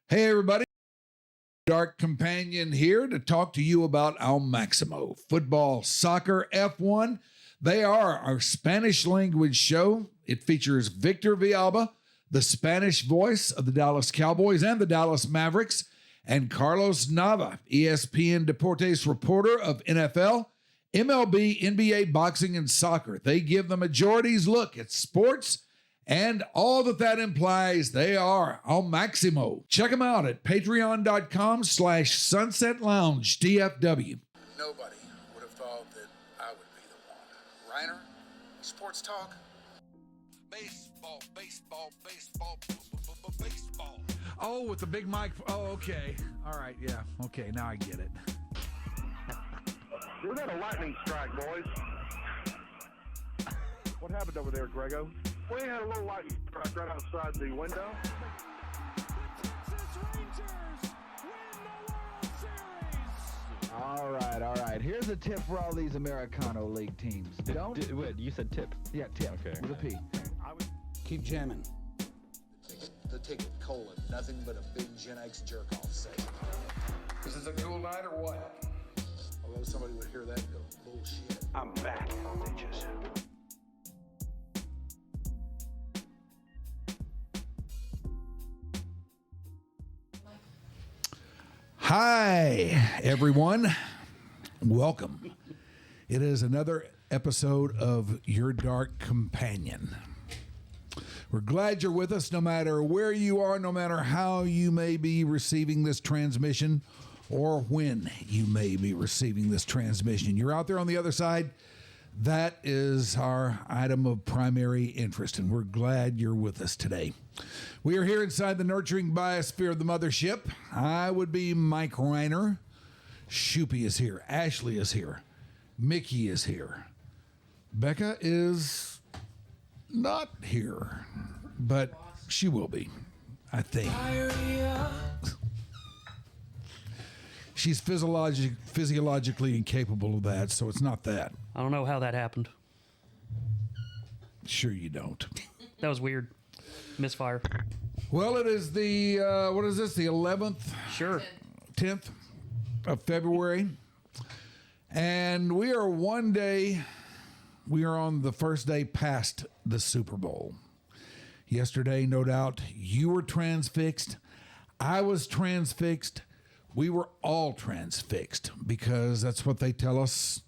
Hey, everybody. Dark Companion here to talk to you about Al Maximo. Football, soccer, F1. They are our Spanish language show. It features Victor Villalba, the Spanish voice of the Dallas Cowboys and the Dallas Mavericks, and Carlos Nava, ESPN Deportes reporter of NFL, MLB, NBA, boxing, and soccer. They give the majority's look at sports and all that implies. They are Al Maximo. Check them out at patreon.com/Sunset Lounge DFW. Nobody would have thought that I would be the one. Rhyner, sports talk. Baseball, baseball, baseball, baseball. Oh, with the big mic. Oh, okay. All right, yeah. Okay, now I get it. We had a lightning strike, boys. What happened over there, Grego? We had a little lightning strike right outside the window. All right. Here's a tip for all these Americano League teams. Wait, you said tip? Yeah, tip. Okay. With a P. Keep jamming. The ticket, colon, nothing but a big Gen X jerk-off session. Is this a cool night or what? Although somebody would hear that and go, bullshit. I'm back, bitches. Hi, everyone. Welcome. It is another episode of Your Dark Companion. We're glad you're with us no matter where you are, no matter how you may be receiving this transmission or when you may be receiving this transmission. You're out there on the other side. That is our item of primary interest, and we're glad you're with us today. We are here inside the nurturing biosphere of the mothership. I would be Mike Rhyner. Shoopy is here. Ashley is here. Mickey is here. Becca is not here, but she will be, I think. She's physiologically incapable of that, so it's not that. I don't know how that happened. Sure you don't. That was weird. Misfire. Well, it is the, what is this, the 11th? Sure. 10th of February. And we are on the first day past the Super Bowl. Yesterday, no doubt, you were transfixed. I was transfixed. We were all transfixed because that's what they tell us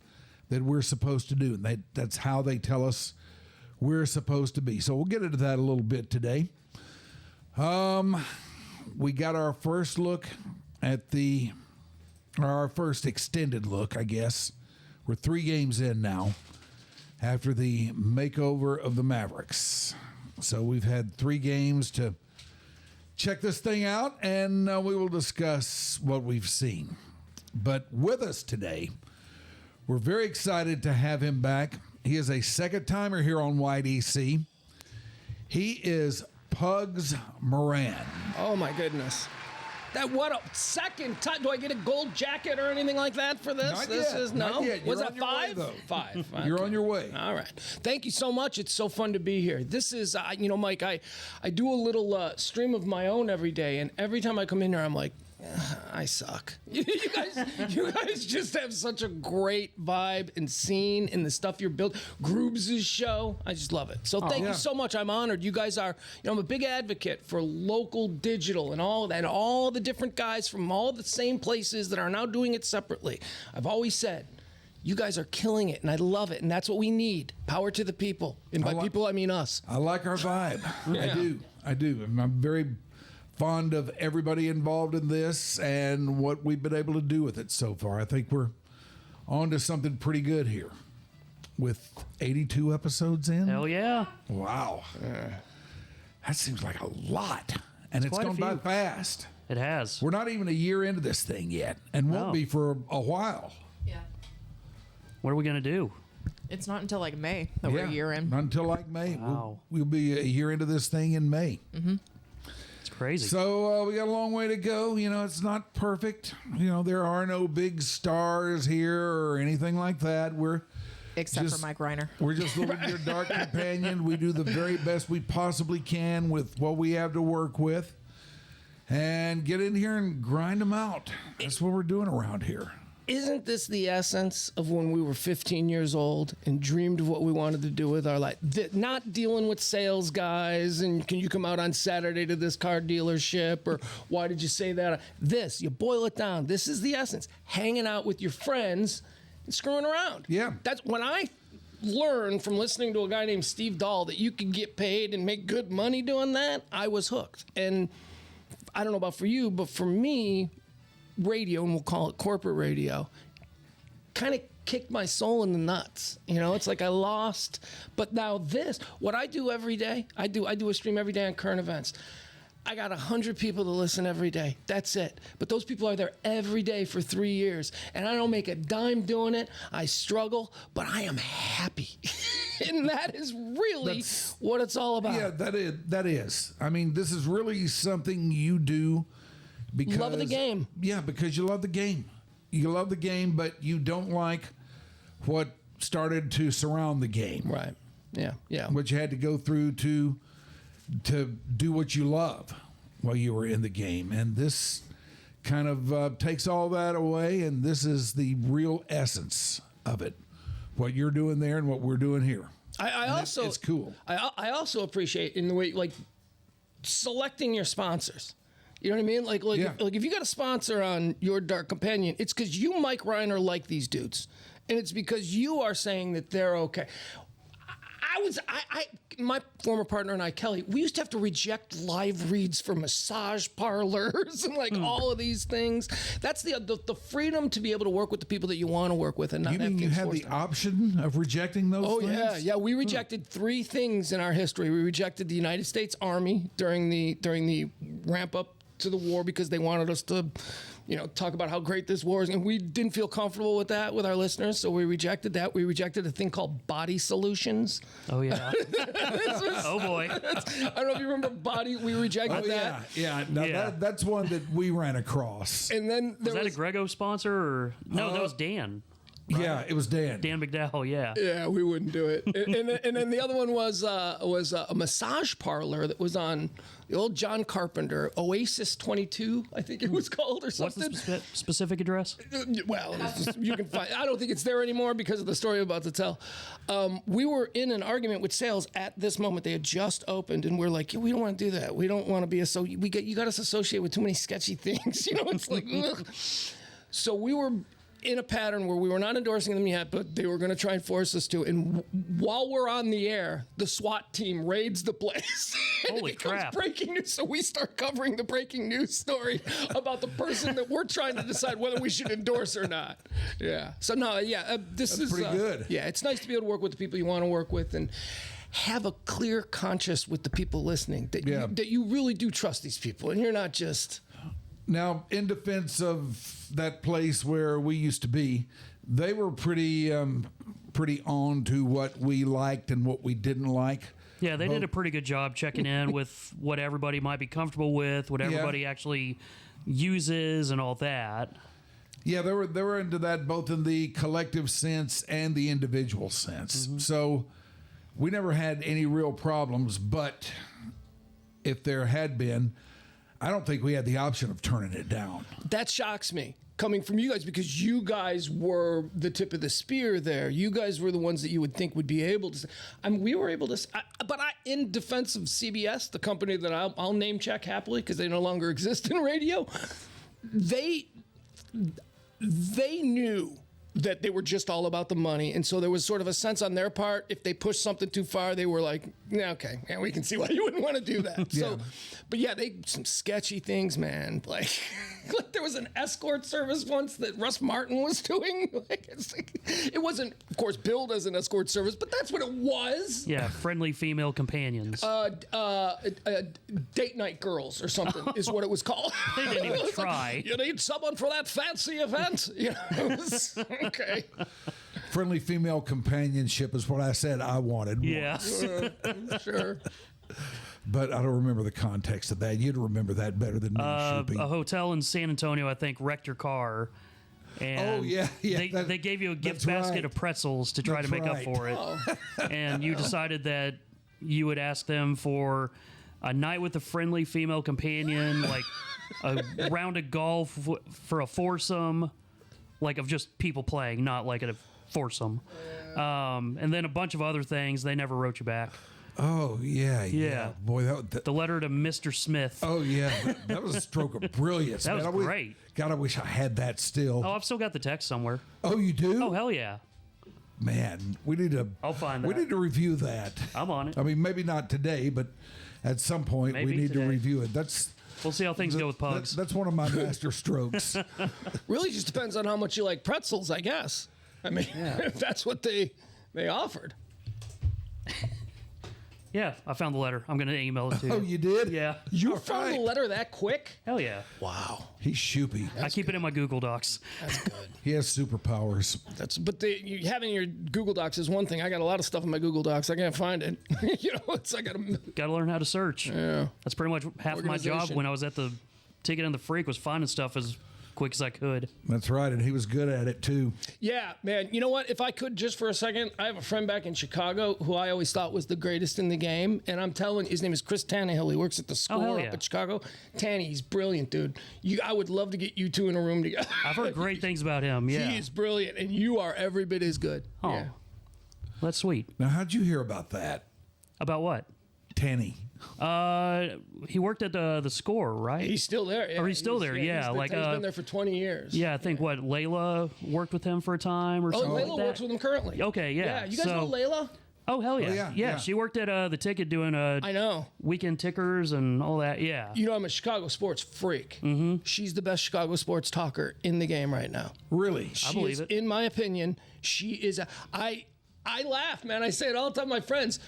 that we're supposed to do. And that's how they tell us we're supposed to be. So we'll get into that a little bit today. We got our first look at our first extended look, I guess. We're 3 games in now after the makeover of the Mavericks. So we've had 3 games to check this thing out, and we will discuss what we've seen. But with us today, we're very excited to have him back. He is a second-timer here on YDC. He is Pugs Moran. Oh my goodness. What a second time. Do I get a gold jacket or anything like that for this? Not This yet, is not no. yet. Was You're that on your way, 5? though. 5. You're Okay. on your way. All right. Thank you so much. It's so fun to be here. This is, Mike, I do a little stream of my own every day, and every time I come in here, I'm like, I suck. You guys just have such a great vibe and scene in the stuff you're building. Groobs' show, I just love it. So thank you so much. I'm honored. You guys are, I'm a big advocate for local digital and all that, and all the different guys from all the same places that are now doing it separately. I've always said, you guys are killing it, and I love it, and that's what we need. Power to the people. And by people, I mean us. I like our vibe. Yeah. I do. I'm very fond of everybody involved in this and what we've been able to do with it so far. I think we're on to something pretty good here with 82 episodes in. Hell yeah. Wow. That seems like a lot. And it's quite a gone by few. fast. It has. We're not even a year into this thing yet and won't No. be for a while. Yeah. What are we going to do? It's not until like May that we're a year in. Not until like May. Wow. We'll be a year into this thing in May. It's crazy. So we got a long way to go. It's not perfect. There are no big stars here or anything like that. We're Except for Mike Rhyner. We're just living your dark companion. We do the very best we possibly can with what we have to work with. and get in here and grind them out. That's what we're doing around here. Isn't this the essence of when we were 15 years old and dreamed of what we wanted to do with our life? Not dealing with sales guys and can you come out on Saturday to this car dealership or why did you say that? This, you boil it down. This is the essence. Hanging out with your friends and screwing around. Yeah. That's when I learned from listening to a guy named Steve Dahl that you could get paid and make good money doing that. I was hooked. And I don't know about for you, but for me, radio, and we'll call it corporate radio, kind of kicked my soul in the nuts. You know, it's like I lost. But now this, what I do every day, I do a stream every day on current events. I got 100 people to listen every day. That's it. But those people are there every day for 3 years. And I don't make a dime doing it. I struggle, but I am happy. And that is really what it's all about. Yeah, that is. I mean, this is really something you do because love of the game. Yeah, because you love the game. You love the game, but you don't like what started to surround the game. Right. Yeah. Yeah. What you had to go through to do what you love while you were in the game. And this kind of takes all that away, and this is the real essence of it. What you're doing there and what we're doing here. I also it's cool. I also appreciate in the way like selecting your sponsors. You know what I mean? Like if you got a sponsor on Your Dark Companion, it's because you, Mike Rhyner, like these dudes, and it's because you are saying that they're okay. My former partner and I, Kelly, we used to have to reject live reads for massage parlors and like all of these things. That's the freedom to be able to work with the people that you want to work with and not You have mean you have the option of rejecting those things? Oh yeah. We rejected 3 things in our history. We rejected the United States Army during the ramp up to the war because they wanted us to, talk about how great this war is, and we didn't feel comfortable with that with our listeners, so we rejected that. We rejected a thing called Body Solutions. Oh yeah. Oh boy. I don't know if you remember Body. We rejected that. Yeah. No, that's one that we ran across. And then was that a Grego sponsor or no? That was Dan. Right? Yeah, it was Dan. Dan McDowell. Yeah. Yeah, we wouldn't do it. And then the other one was a massage parlor that was on the old John Carpenter, Oasis 22, I think it was called, or something. What's the specific address? Well, you can find. I don't think it's there anymore because of the story I'm about to tell. We were in an argument with sales at this moment. They had just opened, and we're like, we don't want to do that. We don't want to be you got us associated with too many sketchy things. It's like, ugh. So we were in a pattern where we were not endorsing them yet, but they were going to try and force us to. And while we're on the air, the SWAT team raids the place. Holy crap. Breaking news. So we start covering the breaking news story about the person that we're trying to decide whether we should endorse or not. Yeah. So no, yeah, this is pretty good. Yeah, it's nice to be able to work with the people you want to work with and have a clear conscience with the people listening that you really do trust these people and you're not just. Now, in defense of that place where we used to be, they were pretty on to what we liked and what we didn't like. Yeah, they did a pretty good job checking in with what everybody might be comfortable with, what everybody actually uses, and all that. Yeah, they were into that both in the collective sense and the individual sense. Mm-hmm. So we never had any real problems, but if there had been, I don't think we had the option of turning it down. That shocks me coming from you guys because you guys were the tip of the spear there. You guys were the ones that you would think would be able to. I mean, we were able to. But in defense of CBS, the company that I'll name check happily because they no longer exist in radio, they knew that they were just all about the money. And so there was sort of a sense on their part, if they pushed something too far, they were like, yeah, okay, yeah, we can see why you wouldn't want to do that. So, but yeah, some sketchy things, man. Like there was an escort service once that Russ Martin was doing. It wasn't, of course, billed as an escort service, but that's what it was. Yeah, friendly female companions. Date night girls or something is what it was called. They didn't even try. Like, you need someone for that fancy event. It was, okay. Friendly female companionship is what I said I wanted. Yeah. Sure. But I don't remember the context of that. You'd remember that better than me, Shoopy. A hotel in San Antonio, I think, wrecked your car. And they gave you a gift basket of pretzels to try to make up for it. And you decided that you would ask them for a night with a friendly female companion, like a round of golf for a foursome, like of just people playing, not like a foursome. And then a bunch of other things. They never wrote you back. Oh, yeah. Boy, the letter to Mr. Smith. Oh, yeah. That was a stroke of brilliance. That was great. God, I wish I had that still. Oh, I've still got the text somewhere. Oh, you do? Oh, hell yeah. Man, we need to. I'll find that. We need to review that. I'm on it. I mean, maybe not today, but at some point we need to review it. We'll see how things go with Pugs. That's one of my master strokes. Really just depends on how much you like pretzels, I guess. I mean, if that's what they offered. Yeah, I found the letter. I'm going to email it to you. Oh, you did? Yeah. You found the letter that quick? Hell yeah. Wow. He's shoopy. I keep it in my Google Docs. That's good. He has superpowers. You having your Google Docs is one thing. I got a lot of stuff in my Google Docs. I can't find it. I got to learn how to search. Yeah. That's pretty much half of my job when I was at the Ticket and the Freak was finding stuff as quick as I could. That's right, and he was good at it too. Yeah, man. You know what? If I could just for a second, I have a friend back in Chicago who I always thought was the greatest in the game, and I'm telling you, his name is Chris Tannehill. He works at the Score up in Chicago. Tanny, he's brilliant, dude. I would love to get you two in a room together. I've heard great things about him. Yeah, he is brilliant, and you are every bit as good. Oh, yeah. That's sweet. Now, how'd you hear about that? About what? Tanny. He worked at the Score, right? He's still there. Yeah. Or he's still there, yeah. He's been there for 20 years. Yeah, I think Layla worked with him for a time or something Layla like that. works with him currently. Okay, yeah. Yeah, you guys know Layla? Oh, hell yeah. Oh, yeah. She worked at the Ticket doing I know. weekend tickers and all that, yeah. You know, I'm a Chicago sports freak. Mm-hmm. She's the best Chicago sports talker in the game right now. Really? I believe it. In my opinion, she is I laugh, man. I say it all the time to my friends.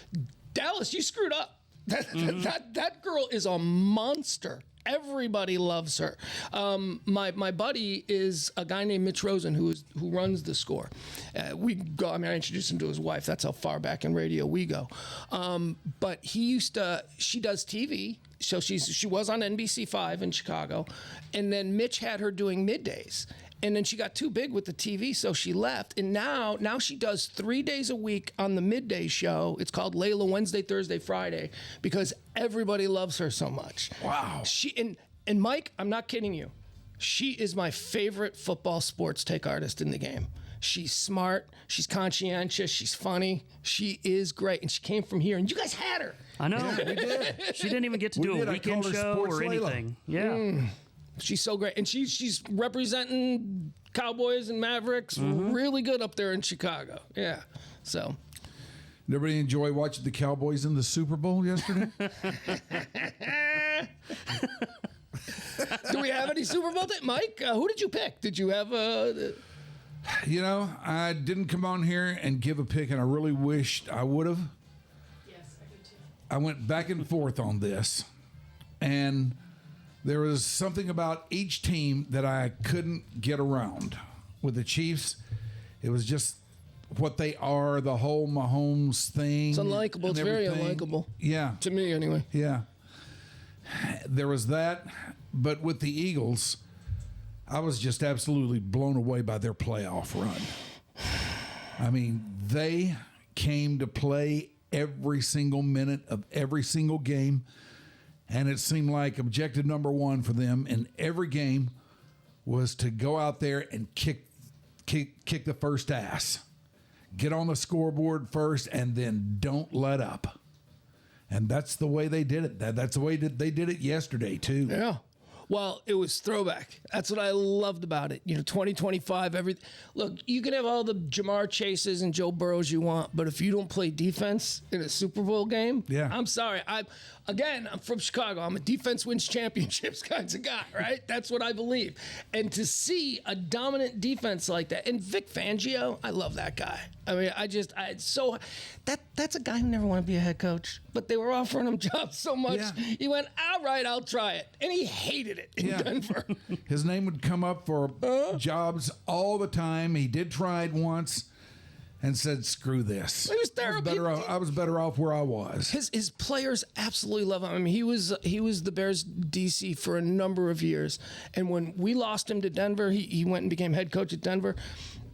Dallas, you screwed up. That girl is a monster. Everybody loves her. My buddy is a guy named Mitch Rosen who runs the Score. I introduced him to his wife. That's how far back in radio we go. But she does TV. So she was on NBC5 in Chicago, and then Mitch had her doing middays. And then she got too big with the TV, so she left. And now she does 3 days a week on the midday show. It's called Layla Wednesday, Thursday, Friday, because everybody loves her so much. Wow. And Mike, I'm not kidding you. She is my favorite football sports take artist in the game. She's smart. She's conscientious. She's funny. She is great. And she came from here, and you guys had her. I know. We did. She didn't even get to do a weekend show or anything. Yeah. She's so great. And she's representing Cowboys and Mavericks really good up there in Chicago. Yeah. So. Did everybody enjoy watching the Cowboys in the Super Bowl yesterday? Do we have any Super Bowl? Mike, who did you pick? Did you have You know, I didn't come on here and give a pick, and I really wished I would have. Yes, I do too. I went back and forth on this, and there was something about each team that I couldn't get around. With the Chiefs, it was just what they are, the whole Mahomes thing. It's unlikable. It's very unlikable. Yeah. To me, anyway. Yeah. There was that. But with the Eagles, I was just absolutely blown away by their playoff run. I mean, they came to play every single minute of every single game. And it seemed like objective number one for them in every game was to go out there and kick the first ass. Get on the scoreboard first and then don't let up. And that's the way they did it. That's the way they did it yesterday, too. Yeah. Well, it was throwback. That's what I loved about it. 2025, look, you can have all the Jamar Chases and Joe Burrows you want, but if you don't play defense in a Super Bowl game, I'm sorry. I'm from Chicago. I'm a defense wins championships kinds of guy, right? That's what I believe. And to see a dominant defense like that, and Vic Fangio, I love that guy. I mean, that's a guy who never wanted to be a head coach, but they were offering him jobs so much. Yeah. He went, all right, I'll try it. And he hated it in Denver. His name would come up for jobs all the time. He did try it once and said, screw this. He was terrible. I was better off where I was. His players absolutely love him. I mean, he was the Bears DC for a number of years. And when we lost him to Denver, he went and became head coach at Denver.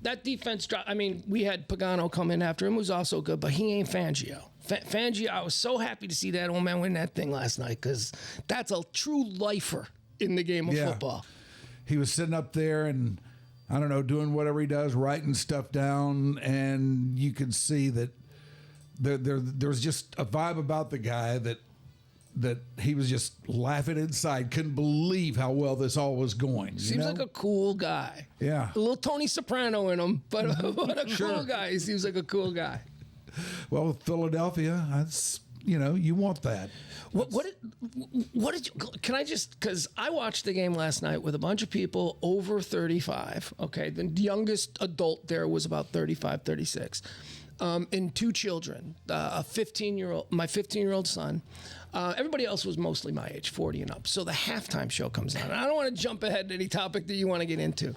That defense dropped. I mean, we had Pagano come in after him, who was also good, but he ain't Fangio. Fangio, I was so happy to see that old man win that thing last night because that's a true lifer. in the game of football. He was sitting up there and, I don't know, doing whatever he does, writing stuff down, and you could see that there was just a vibe about the guy that he was just laughing inside, couldn't believe how well this all was going. Seems like a cool guy. Yeah. A little Tony Soprano in him, but a cool guy. He seems like a cool guy. Well, with Philadelphia, that's, you want that. What did you, can I just, because I watched the game last night with a bunch of people over 35. Okay. The youngest adult there was about 35, 36. And 2 children, my 15-year-old son. Everybody else was mostly my age, 40 and up. So the halftime show comes on. And I don't want to jump ahead to any topic that you want to get into.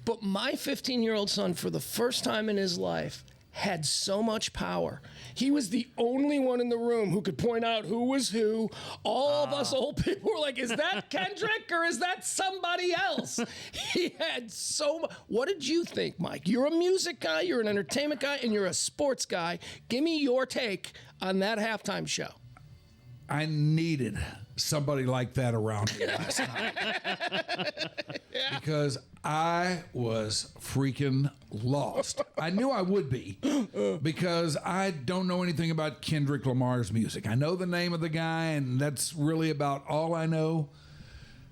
But my 15-year-old son, for the first time in his life, had so much power. He was the only one in the room who could point out who was who. All of us old people were like, is that Kendrick or is that somebody else? He had so much. What did you think, Mike? You're a music guy, you're an entertainment guy, and you're a sports guy. Give me your take on that halftime show. I needed somebody like that around me last night. Because I was freaking lost. I knew I would be because I don't know anything about Kendrick Lamar's music. I know the name of the guy, and that's really about all I know.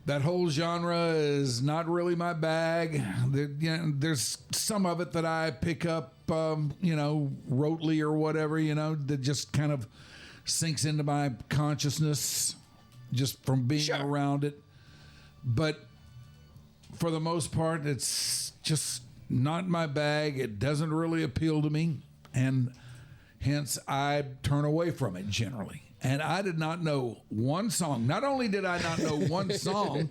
That whole genre is not really my bag. There's some of it that I pick up, rotely or whatever, that just kind of sinks into my consciousness just from being around it. But for the most part, it's just not my bag. It doesn't really appeal to me, and hence I turn away from it generally. And I did not know one song. Not only did I not know one song,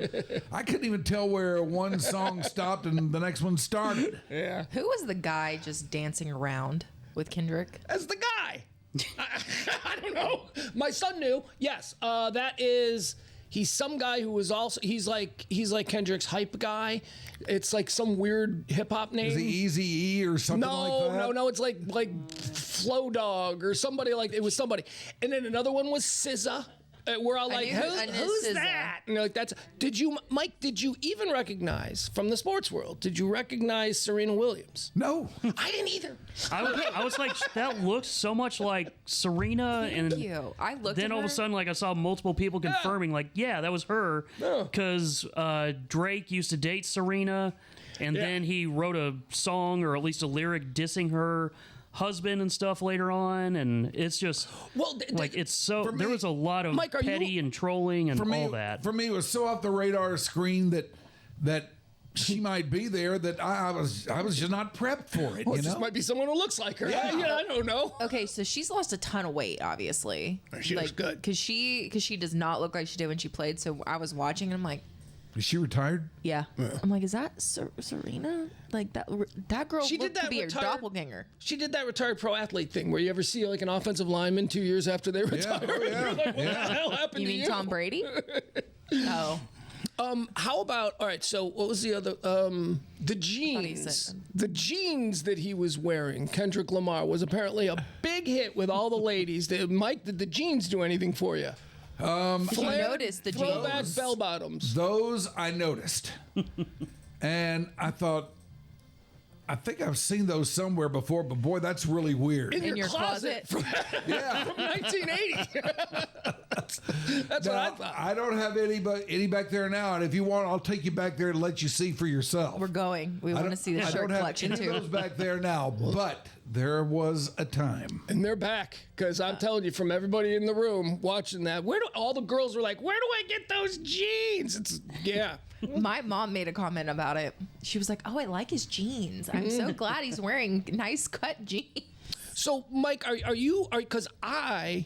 I couldn't even tell where one song stopped and the next one started. Yeah. Who was the guy just dancing around with Kendrick? That's the guy. I don't know. My son knew. Yes, he's some guy who was also he's like Kendrick's hype guy. It's like some weird hip hop name. Is he Easy E or something like that? No. It's like Flow Dog or somebody like it was somebody. And then another one was SZA. We're all like, who's that? And like, Mike, did you even recognize from the sports world? Did you recognize Serena Williams? No. I didn't either. I was like, that looks so much like Serena. Thank you. I looked then at all of a sudden, like I saw multiple people confirming, that was her. Because Drake used to date Serena, and then he wrote a song or at least a lyric dissing her husband and stuff later on, and it's just it's so me, there was a lot of Mike, petty and trolling and all that. For me, it was so off the radar screen that she might be there that I was just not prepped for it. Well, just might be someone who looks like her. Yeah, I don't know. Okay, so she's lost a ton of weight, obviously. She looks good because she does not look like she did when she played. So I was watching, and I'm like, is she retired? Yeah. I'm like, is that Serena? Like that girl looked to be her doppelganger. She did that retired pro athlete thing where you ever see like an offensive lineman 2 years after they retire. You're like, what the hell happened to you? You mean Tom Brady? Oh. How about, all right, so what was the other, the jeans. The jeans that he was wearing, Kendrick Lamar, was apparently a big hit with all the ladies. Mike, did the jeans do anything for you? I noticed the jeans. Throwback bell bottoms. Those I noticed. And I thought, I think I've seen those somewhere before, but boy, that's really weird. In your closet. From 1980. That's what I thought. I don't have any back there now, and if you want, I'll take you back there and let you see for yourself. We're going. We want to see the shirt collection too. I don't have any of those back there now, but there was a time. And they're back, because I'm telling you, from everybody in the room watching that, all the girls were like, where do I get those jeans? My mom made a comment about it. She was like, oh, I like his jeans. I'm so glad he's wearing nice cut jeans. So, Mike, are you, because I,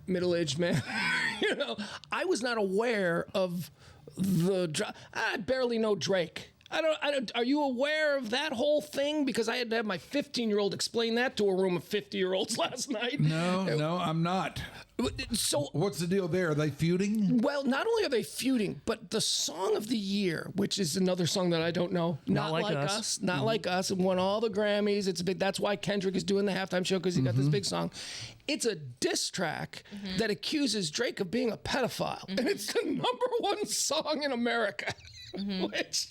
middle-aged man, I was not aware of I barely know Drake. I don't. Are you aware of that whole thing? Because I had to have my 15-year-old explain that to a room of 50-year-olds last night. No, I'm not. So What's the deal there? Are they feuding? well, not only are they feuding, but the song of the year, which is another song that I don't know, not like us, not like us, it won all the Grammys. It's big. That's why Kendrick is doing the halftime show because he got this big song. It's a diss track that accuses Drake of being a pedophile, and it's the #1 song in America, which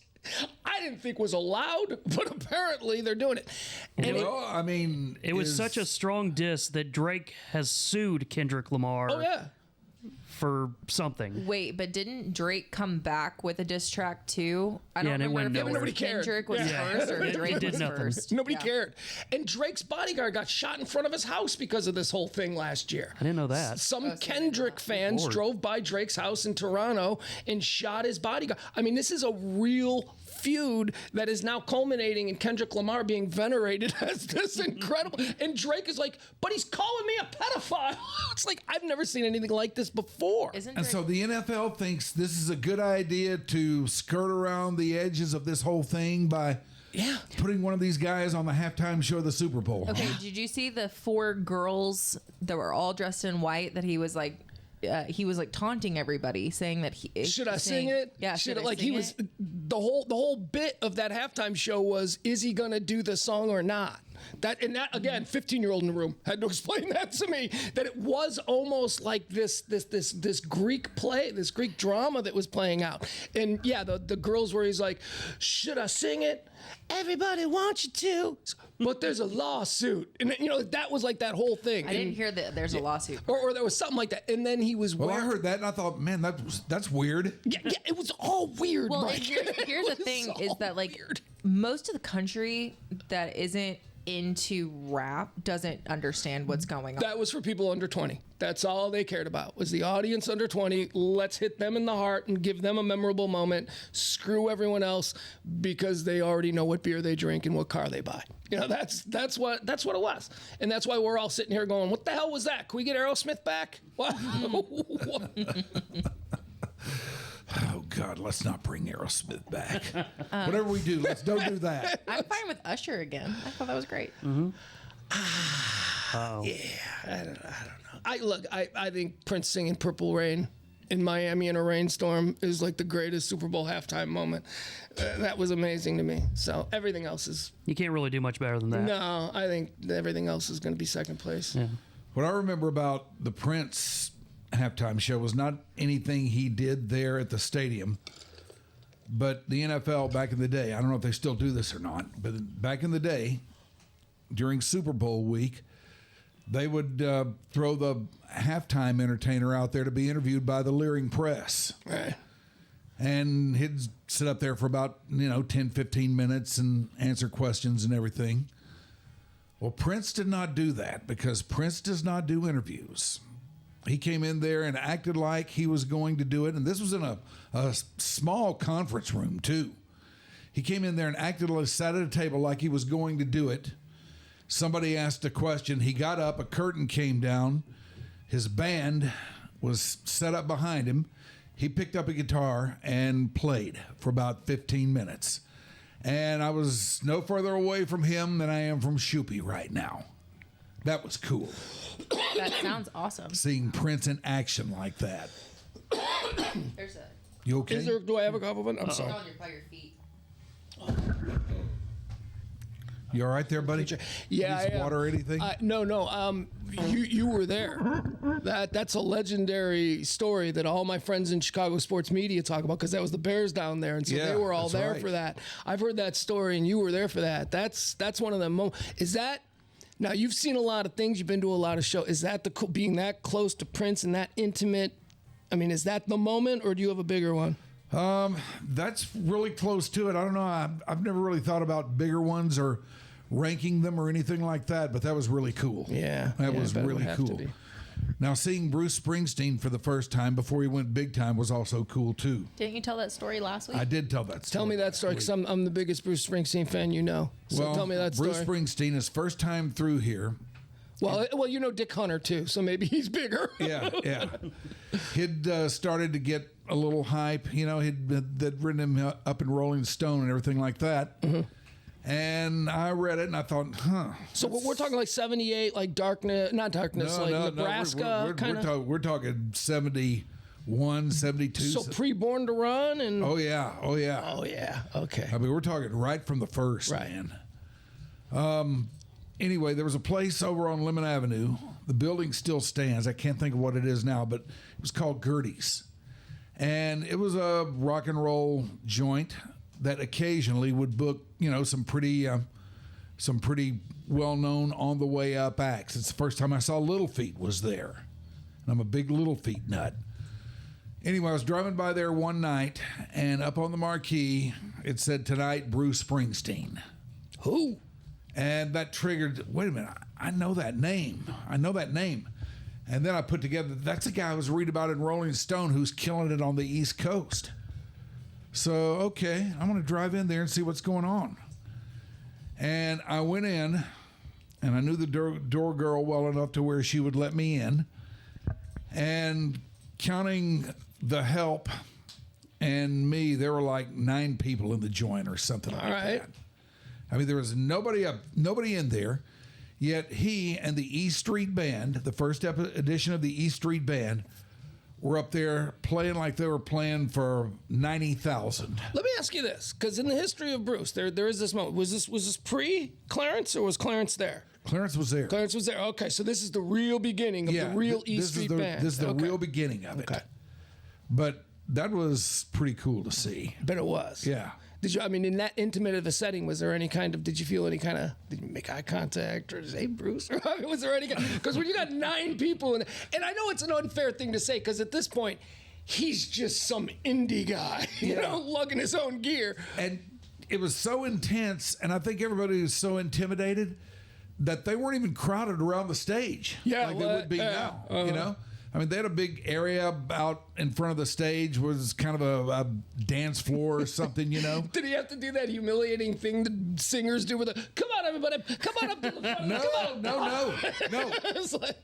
I didn't think was allowed, but apparently they're doing it. And Well, I mean, It was such a strong diss that Drake has sued Kendrick Lamar oh yeah. for something. Wait, but didn't Drake come back with a diss track too? I Yeah, don't and it remember went if it was nowhere. Nobody cared. Kendrick was Yeah. first or It Drake did was nothing. first. Nobody Yeah. cared. And Drake's bodyguard got shot in front of his house because of this whole thing last year. I didn't know that. Some Kendrick fans Lord. drove by Drake's house in Toronto and shot his bodyguard. I mean, this is a real feud that is now culminating in Kendrick Lamar being venerated as this incredible. And Drake is like, but he's calling me a pedophile. It's like, I've never seen anything like this before. Isn't And Drake, so the NFL thinks this is a good idea to skirt around the edges of this whole thing by putting one of these guys on the halftime show of the Super Bowl. okay, did you see the 4 girls that were all dressed in white that he was like taunting everybody, saying that he Should I sing it? Yeah, Should I it? Like he sing was it? the whole bit of that halftime show was, is he gonna do the song or not? That again, 15-year-old in the room had to explain that to me. That it was almost like this Greek play, this Greek drama that was playing out. And yeah, the girls where he's like, should I sing it? Everybody wants you to, but there's a lawsuit, and that was like that whole thing. I didn't hear that there's a lawsuit. or there was something like that, and then he was. Well, I heard that and I thought, man, that's weird. Yeah, it was all weird. Well, Mike. and here's the It was thing all is that like weird. most of the country that isn't into rap doesn't understand what's going on. That was for people under 20. That's all they cared about was the audience under 20. Let's hit them in the heart and give them a memorable moment. Screw everyone else because they already know what beer they drink and what car they buy. That's what it was. And that's why we're all sitting here going, what the hell was that? Can we get Aerosmith back? What? Oh God, let's not bring Aerosmith back. Whatever we do, let's don't do that. I'm fine with Usher again. I thought that was great. I don't know. I think Prince singing Purple Rain in Miami in a rainstorm is like the greatest Super Bowl halftime moment. That was amazing to me. So everything else is, You can't really do much better than that. no, I think everything else is going to be second place. Yeah. What I remember about the Prince halftime show was not anything he did there at the stadium, but the NFL back in the day, I don't know if they still do this or not, but back in the day, during Super Bowl week, they would throw the halftime entertainer out there to be interviewed by the leering press. Right. And he'd sit up there for about, 10, 15 minutes and answer questions and everything. Well, Prince did not do that because Prince does not do interviews. He came in there and acted like he was going to do it. And this was in a small conference room, too. He came in there and acted like, sat at a table like he was going to do it. Somebody asked a question. He got up, a curtain came down. His band was set up behind him. He picked up a guitar and played for about 15 minutes. And I was no further away from him than I am from Shoopy right now. That was cool. That sounds awesome. Seeing Prince in action like that. There's a You okay? Do I have a compliment? I'm sorry. on your feet. You all right there, buddy? Yeah, Need some I am. water or anything? No. You were there. That's a legendary story that all my friends in Chicago sports media talk about because that was the Bears down there, and so Yeah, they were all that's there right. for that. I've heard that story, and you were there for that. That's one of the moments. Is that? Now you've seen a lot of things. You've been to a lot of shows. Is that being that close to Prince and that intimate? I mean, is that the moment, or do you have a bigger one? That's really close to it. I don't know. I've never really thought about bigger ones or ranking them or anything like that, but that was really cool. Yeah, That yeah, was I bet it would really have to cool. be. Now, seeing Bruce Springsteen for the first time before he went big time was also cool, too. Didn't you tell that story last week? I did tell that story. Tell me that story because I'm the biggest Bruce Springsteen fan you know. So Well, tell me that story. Bruce Springsteen, his first time through here. Well, you know Dick Hunter too, so maybe he's bigger. Yeah. He'd started to get a little hype. They'd written him up in Rolling Stone and everything like that. Mm-hmm. And I read it and I thought, So we're talking like 78, like darkness, not darkness, like Nebraska kind of. We're talking 71, 72. So pre-Born to Run and. Oh yeah. Okay. I mean, we're talking right from the first, man. Anyway, there was a place over on Lemon Avenue. The building still stands. I can't think of what it is now, but it was called Gertie's. And it was a rock and roll joint that occasionally would book, some pretty well-known on the way up acts. It's the first time I saw Little Feat was there. And I'm a big Little Feat nut. Anyway, I was driving by there one night, and up on the marquee, it said, "Tonight, Bruce Springsteen." Who? And that triggered, wait a minute, I know that name. And then I put together, that's a guy I was reading about in Rolling Stone who's killing it on the East Coast. So, okay, I'm going to drive in there and see what's going on. And I went in, and I knew the door girl well enough to where she would let me in. And counting the help and me, there were like 9 people in the joint or something like that. I mean, there was nobody in there, yet he and the E Street Band, the first edition of the E Street Band, were up there playing like they were playing for 90,000. Let me ask you this, because in the history of Bruce, there is this moment. Was this pre-Clarence, or was Clarence there? Clarence was there. Clarence was there. Okay, so this is the real beginning of the real E Street Band. This is the real beginning of it. Okay. But that was pretty cool to see. But it was. Yeah. Did you? I mean, in that intimate of a setting, was there any kind of? Did you feel any kind of? Did you make eye contact or say, "Hey, Bruce"? Or, I mean, was there any? Because when you got 9 people, and I know it's an unfair thing to say, because at this point, he's just some indie guy, lugging his own gear. And it was so intense, and I think everybody was so intimidated that they weren't even crowded around the stage like they would be now. I mean, they had a big area out in front of the stage, was kind of a dance floor or something, Did he have to do that humiliating thing that singers do with "Come on, everybody, come on up to the front"? No.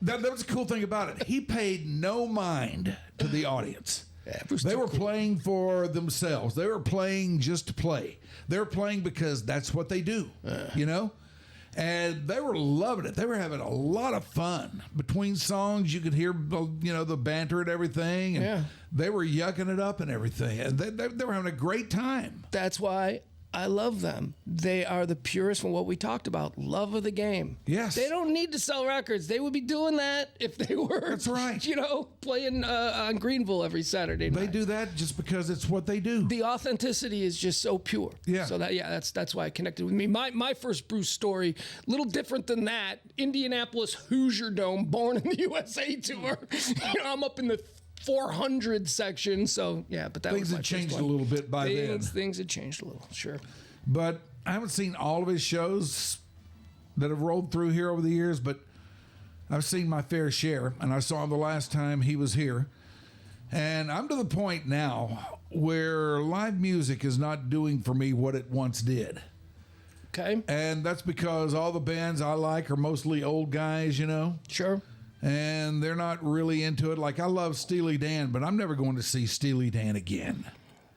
That was the cool thing about it. He paid no mind to the audience. Yeah, they were playing for themselves. They were playing just to play. They were playing because that's what they do, And they were loving it. They were having a lot of fun. Between songs, you could hear, the banter and everything. And they were yucking it up and everything. And they were having a great time. That's why I love them. They are the purest from what we talked about. Love of the game. Yes. They don't need to sell records. They would be doing that if they were. That's right. Playing on Greenville every Saturday night. They do that just because it's what they do. The authenticity is just so pure. Yeah. So that's why it connected with me. My first Bruce story, a little different than that. Indianapolis Hoosier Dome, Born in the USA tour. I'm up in the 400 section, so but that things was had changed a little bit by then. Things had changed a little, sure. But I haven't seen all of his shows that have rolled through here over the years, but I've seen my fair share, and I saw him the last time he was here. And I'm to the point now where live music is not doing for me what it once did. Okay. And that's because all the bands I like are mostly old guys, Sure. And they're not really into it. Like, I love Steely Dan, but I'm never going to see Steely Dan again.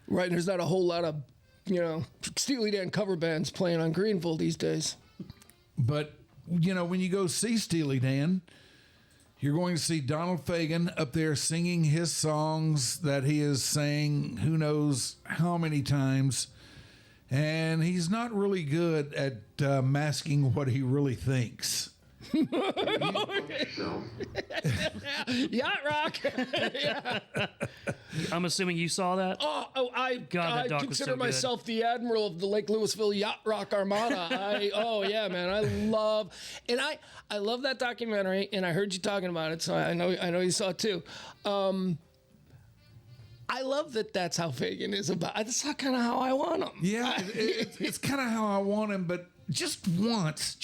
Right, and there's not a whole lot of, Steely Dan cover bands playing on Greenville these days. But, when you go see Steely Dan, you're going to see Donald Fagen up there singing his songs that he has sang who knows how many times. And he's not really good at masking what he really thinks. Yacht rock. I'm assuming you saw that. I that doc was consider so good. myself the admiral of the Lake Louisville Yacht Rock Armada. Man, I love that documentary, and I heard you talking about it, so I know you saw it too. I love that. That's how Fagan is about. That's kind of how I want him. Yeah, it's kind of how I want him, but just once.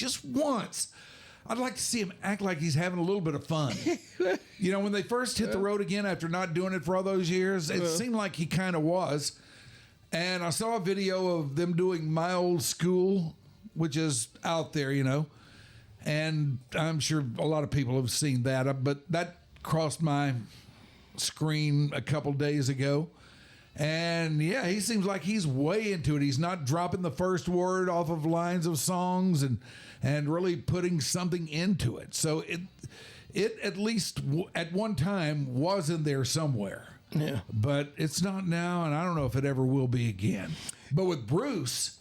I'd like to see him act like he's having a little bit of fun. When they first hit the road again after not doing it for all those years, it seemed like he kind of was. And I saw a video of them doing My Old School, which is out there, And I'm sure a lot of people have seen that, but that crossed my screen a couple days ago. And yeah, he seems like he's way into it. He's not dropping the first word off of lines of songs and really putting something into it. So it at least at one time was in there somewhere. Yeah. But it's not now, and I don't know if it ever will be again. But with Bruce,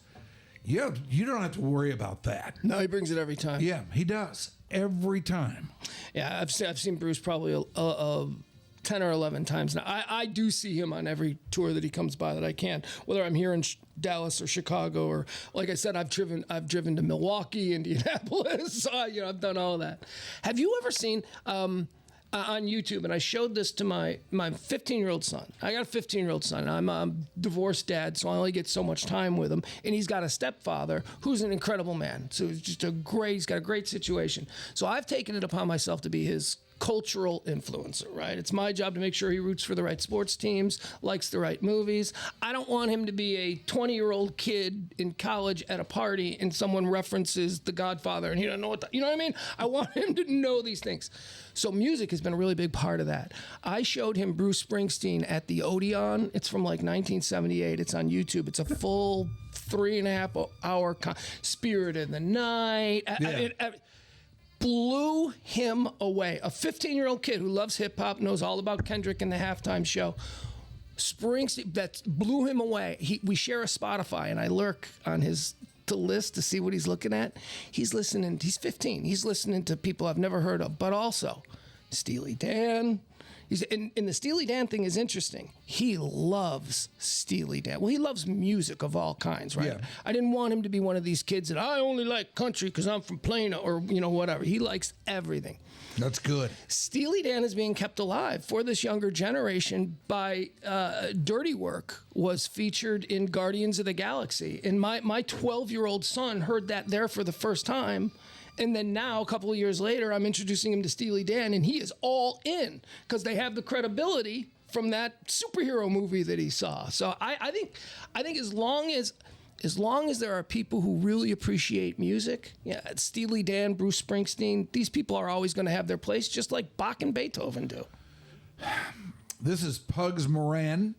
yeah, you don't have to worry about that. No, he brings it every time. Yeah, he does. Every time. Yeah, I've seen Bruce probably 10 or 11 times now. I do see him on every tour that he comes by that I can, whether I'm here in Dallas or Chicago, or like I said, I've driven to Milwaukee, Indianapolis. I've done all of that. Have you ever seen on YouTube? And I showed this to my 15-year-old son. I got a 15-year-old son. I'm a divorced dad, so I only get so much time with him. And he's got a stepfather who's an incredible man. So it's just he's got a great situation. So I've taken it upon myself to be his cultural influencer, right? It's my job to make sure he roots for the right sports teams, likes the right movies. I don't want him to be a 20-year-old kid in college at a party and someone references The Godfather and he doesn't know you know what I mean? I want him to know these things. So music has been a really big part of that. I showed him Bruce Springsteen at the Odeon. It's from like 1978. It's on YouTube. It's a full 3.5 hour Spirit in the Night. Yeah. Blew him away. A 15-year-old kid who loves hip hop, knows all about Kendrick and the halftime show. Springsteen, that blew him away. We share a Spotify, and I lurk on his list to see what he's looking at. He's 15. He's listening to people I've never heard of, but also Steely Dan. And the Steely Dan thing is interesting. He loves Steely Dan. Well, he loves music of all kinds, right? Yeah. I didn't want him to be one of these kids that I only like country because I'm from Plano or whatever. He likes everything. That's good. Steely Dan is being kept alive for this younger generation by Dirty Work was featured in Guardians of the Galaxy. And my 12-year-old son heard that there for the first time. And then now, a couple of years later, I'm introducing him to Steely Dan, and he is all in because they have the credibility from that superhero movie that he saw. So I think as long as there are people who really appreciate music, Steely Dan, Bruce Springsteen, these people are always going to have their place, just like Bach and Beethoven do. This is Pugs Moran.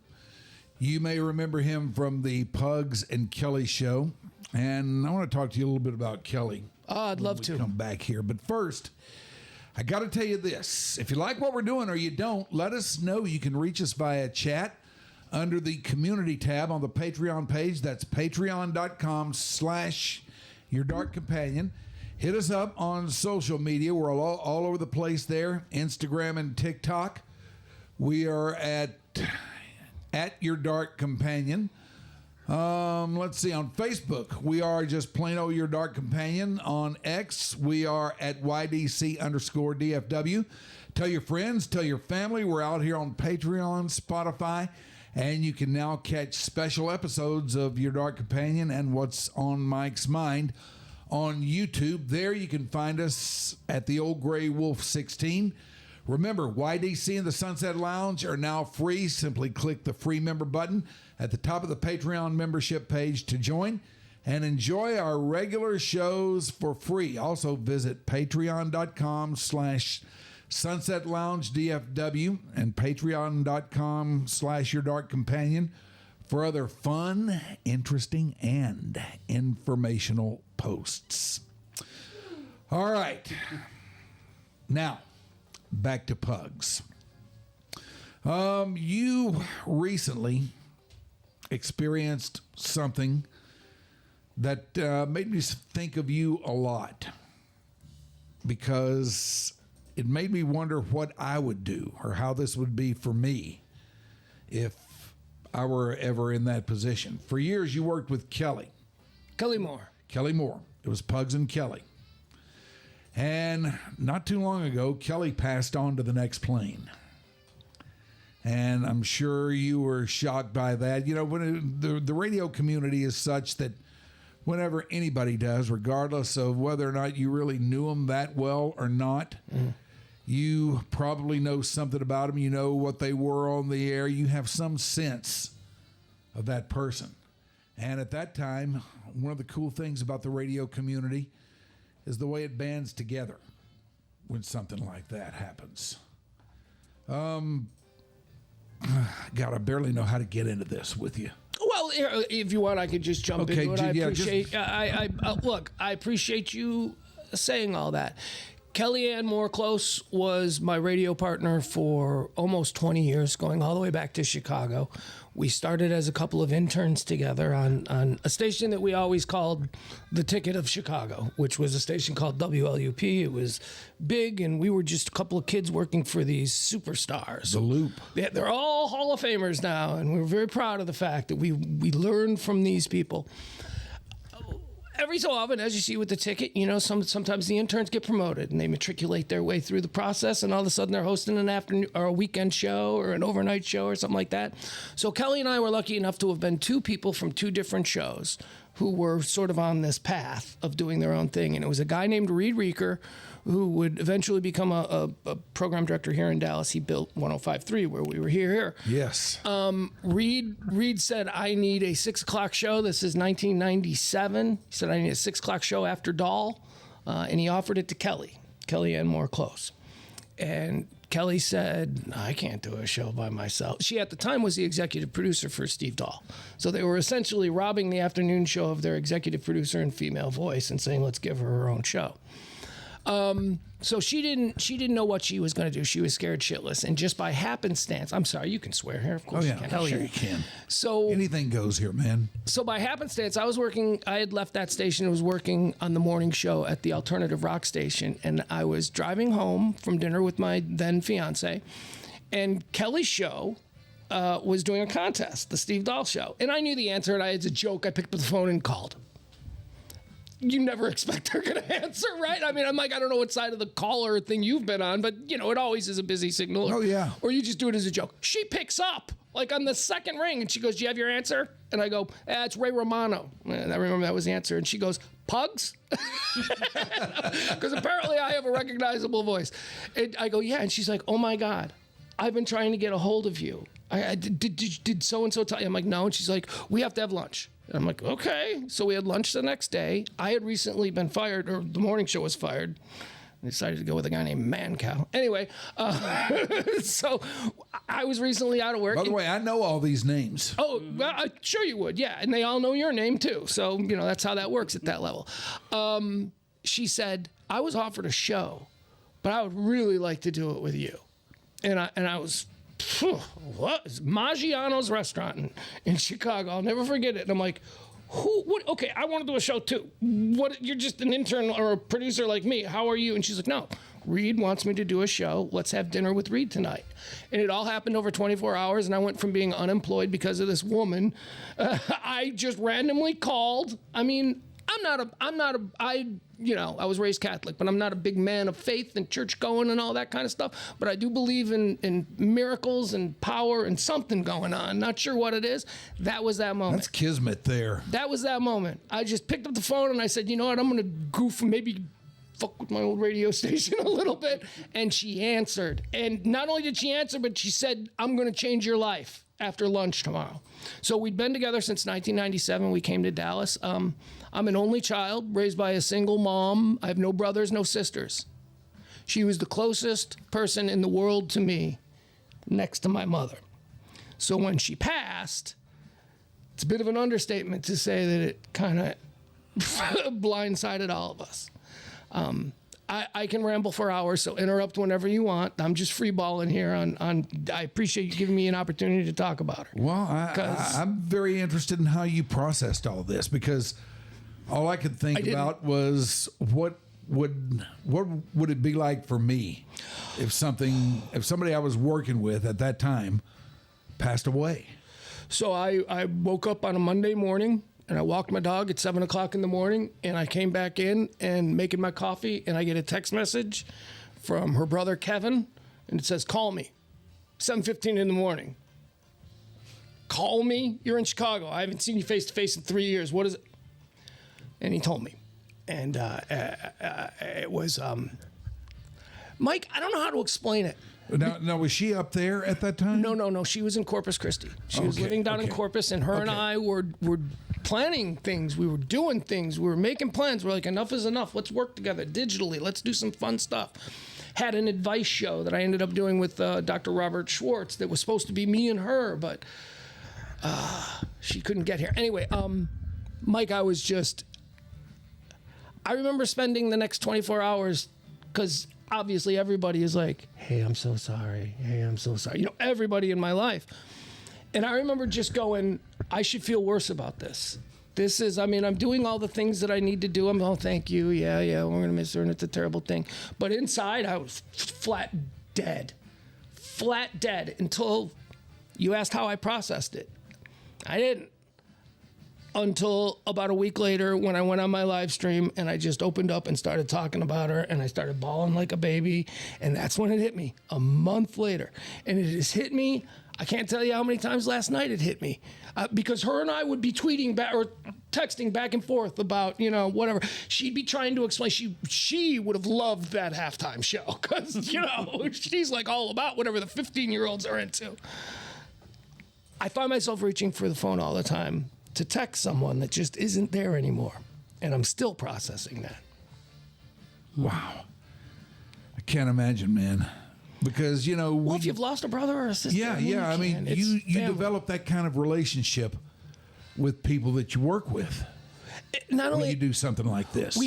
You may remember him from the Pugs and Kelly show. And I want to talk to you a little bit about Kelly. Oh, I'd love to come back here. But first, I got to tell you this. If you like what we're doing or you don't, let us know. You can reach us via chat under the community tab on the Patreon page. That's patreon.com/YourDarkCompanion. Hit us up on social media. We're all over the place there, Instagram and TikTok. We are at Your Dark Companion. Let's see, on Facebook, we are just plain old Your Dark Companion. On X, we are at YDC_DFW. Tell your friends, tell your family. We're out here on Patreon, Spotify, and you can now catch special episodes of Your Dark Companion and What's on Mike's Mind on YouTube. There you can find us at the Old Gray Wolf 16. Remember, YDC and the Sunset Lounge are now free. Simply click the free member button at the top of the Patreon membership page to join and enjoy our regular shows for free. Also visit patreon.com/Sunset Lounge DFW and patreon.com/YourDarkCompanion for other fun, interesting, and informational posts. All right. Now, back to Pugs. You recently experienced something that made me think of you a lot, because it made me wonder what I would do or how this would be for me if I were ever in that position. For years, you worked with Kelly Moore. It was Pugs and Kelly. And not too long ago, Kelly passed on to the next plane. And I'm sure you were shocked by that. You know, when the radio community is such that whenever anybody does, regardless of whether or not you really knew them that well or not, you probably know something about them. You know what they were on the air. You have some sense of that person. And at that time, one of the cool things about the radio community is the way it bands together when something like that happens. God, I barely know how to get into this with you. Well, if you want, I could just jump Okay, into it. I yeah, appreciate. Look, I appreciate you saying all that. Kellyanne Moore Close was my radio partner for almost 20 years, going all the way back to Chicago. We started as a couple of interns together on a station that we always called the Ticket of Chicago, which was a station called WLUP. It was big, and we were just a couple of kids working for these superstars. The Loop. They're all Hall of Famers now, and we're very proud of the fact that we learned from these people. Every so often, as you see with the Ticket, you know, sometimes the interns get promoted and they matriculate their way through the process, and all of a sudden they're hosting an afternoon or a weekend show or an overnight show or something like that. So Kelly and I were lucky enough to have been two people from two different shows who were sort of on this path of doing their own thing. And it was a guy named Reed Reeker who would eventually become a program director here in Dallas. He built 105.3 where we were here. Yes. Reed said, I need a 6 o'clock show. This is 1997. He said, I need a 6 o'clock show after Doll. And he offered it to Kellyanne Moore Close. And Kelly said, I can't do a show by myself. She, at the time, was the executive producer for Steve Dahl. So they were essentially robbing the afternoon show of their executive producer and female voice and saying, let's give her own show. So she didn't know what she was going to do. She was scared shitless. And just by happenstance, I'm sorry, you can swear here. Of course you can. Hell yeah, you can. So anything goes here, man. So by happenstance, I had left that station and was working on the morning show at the alternative rock station. And I was driving home from dinner with my then fiance, and Kelly's show was doing a contest, the Steve Dahl show. And I knew the answer, and as a joke, I picked up the phone and called. You never expect they're going to answer, right? I mean, I'm like, I don't know what side of the caller thing you've been on, but, you know, it always is a busy signal. Oh, yeah. Or you just do it as a joke. She picks up, like, on the second ring, and she goes, do you have your answer? And I go, it's Ray Romano. And I remember that was the answer. And she goes, Pugs? Because apparently I have a recognizable voice. And I go, yeah. And she's like, oh, my God, I've been trying to get a hold of you. Did so-and-so tell you? I'm like, no. And she's like, we have to have lunch. And I'm like, okay. So we had lunch the next day. I had recently been fired, or the morning show was fired. I decided to go with a guy named Mancow. Anyway, so I was recently out of work. By the way, I know all these names. Oh, well, I'm sure you would, yeah. And they all know your name, too. So, you know, that's how that works at that level. She said, I was offered a show, but I would really like to do it with you. And I was... what? It's Maggiano's restaurant in Chicago. I'll never forget it. And I'm like, who? What? Okay, I want to do a show too. What? You're just an intern or a producer like me. How are you? And she's like, no, Reed wants me to do a show. Let's have dinner with Reed tonight. And it all happened over 24 hours. And I went from being unemployed because of this woman. I just randomly called. I mean, I was raised Catholic, but I'm not a big man of faith and church going and all that kind of stuff. But I do believe in miracles and power and something going on. Not sure what it is. That was that moment. That's kismet there. That was that moment. I just picked up the phone and I said, you know what? I'm going to goof and maybe fuck with my old radio station a little bit. And she answered. And not only did she answer, but she said, I'm going to change your life after lunch tomorrow. So we'd been together since 1997. We came to Dallas. I'm an only child raised by a single mom. I have no brothers, no sisters. She was the closest person in the world to me next to my mother. So when she passed, it's a bit of an understatement to say that it kind of blindsided all of us. I can ramble for hours, so interrupt whenever you want. I'm just freeballing here on I appreciate you giving me an opportunity to talk about her. Well, I'm very interested in how you processed all this, because all I could think about was what would it be like for me if somebody I was working with at that time passed away. So I woke up on a Monday morning, and I walked my dog at 7 o'clock in the morning, and I came back in and making my coffee, and I get a text message from her brother, Kevin, and it says, call me, 7:15 in the morning. Call me? You're in Chicago. I haven't seen you face to face in 3 years. What is it? And he told me. And it was, Mike, I don't know how to explain it. Now, was she up there at that time? No. She was in Corpus Christi. She was living down in Corpus, and her and I were planning things. We were doing things. We were making plans. We're like, enough is enough. Let's work together digitally. Let's do some fun stuff. had an advice show that I ended up doing with Dr. Robert Schwartz that was supposed to be me and her, but she couldn't get here. Anyway, Mike, I remember spending the next 24 hours, because obviously everybody is like, hey, I'm so sorry. Hey, I'm so sorry. You know, everybody in my life. And I remember just going, I should feel worse about this. This is, I mean, I'm doing all the things that I need to do. Oh, thank you. Yeah, we're going to miss her, and it's a terrible thing. But inside, I was flat dead. Flat dead until you asked how I processed it. I didn't. Until about a week later when I went on my live stream and I just opened up and started talking about her and I started bawling like a baby. And that's when it hit me, a month later. And it has hit me, I can't tell you how many times last night it hit me. Because her and I would be tweeting back or texting back and forth about, you know, whatever. She'd be trying to explain. She would have loved that halftime show because, you know, she's like all about whatever the 15-year-olds are into. I find myself reaching for the phone all the time to text someone that just isn't there anymore. And I'm still processing that. Wow. I can't imagine, man. Because, you know... Well, if you've lost a brother or a sister... Yeah. I mean, you develop that kind of relationship with people that you work with. Not only... when you do something like this.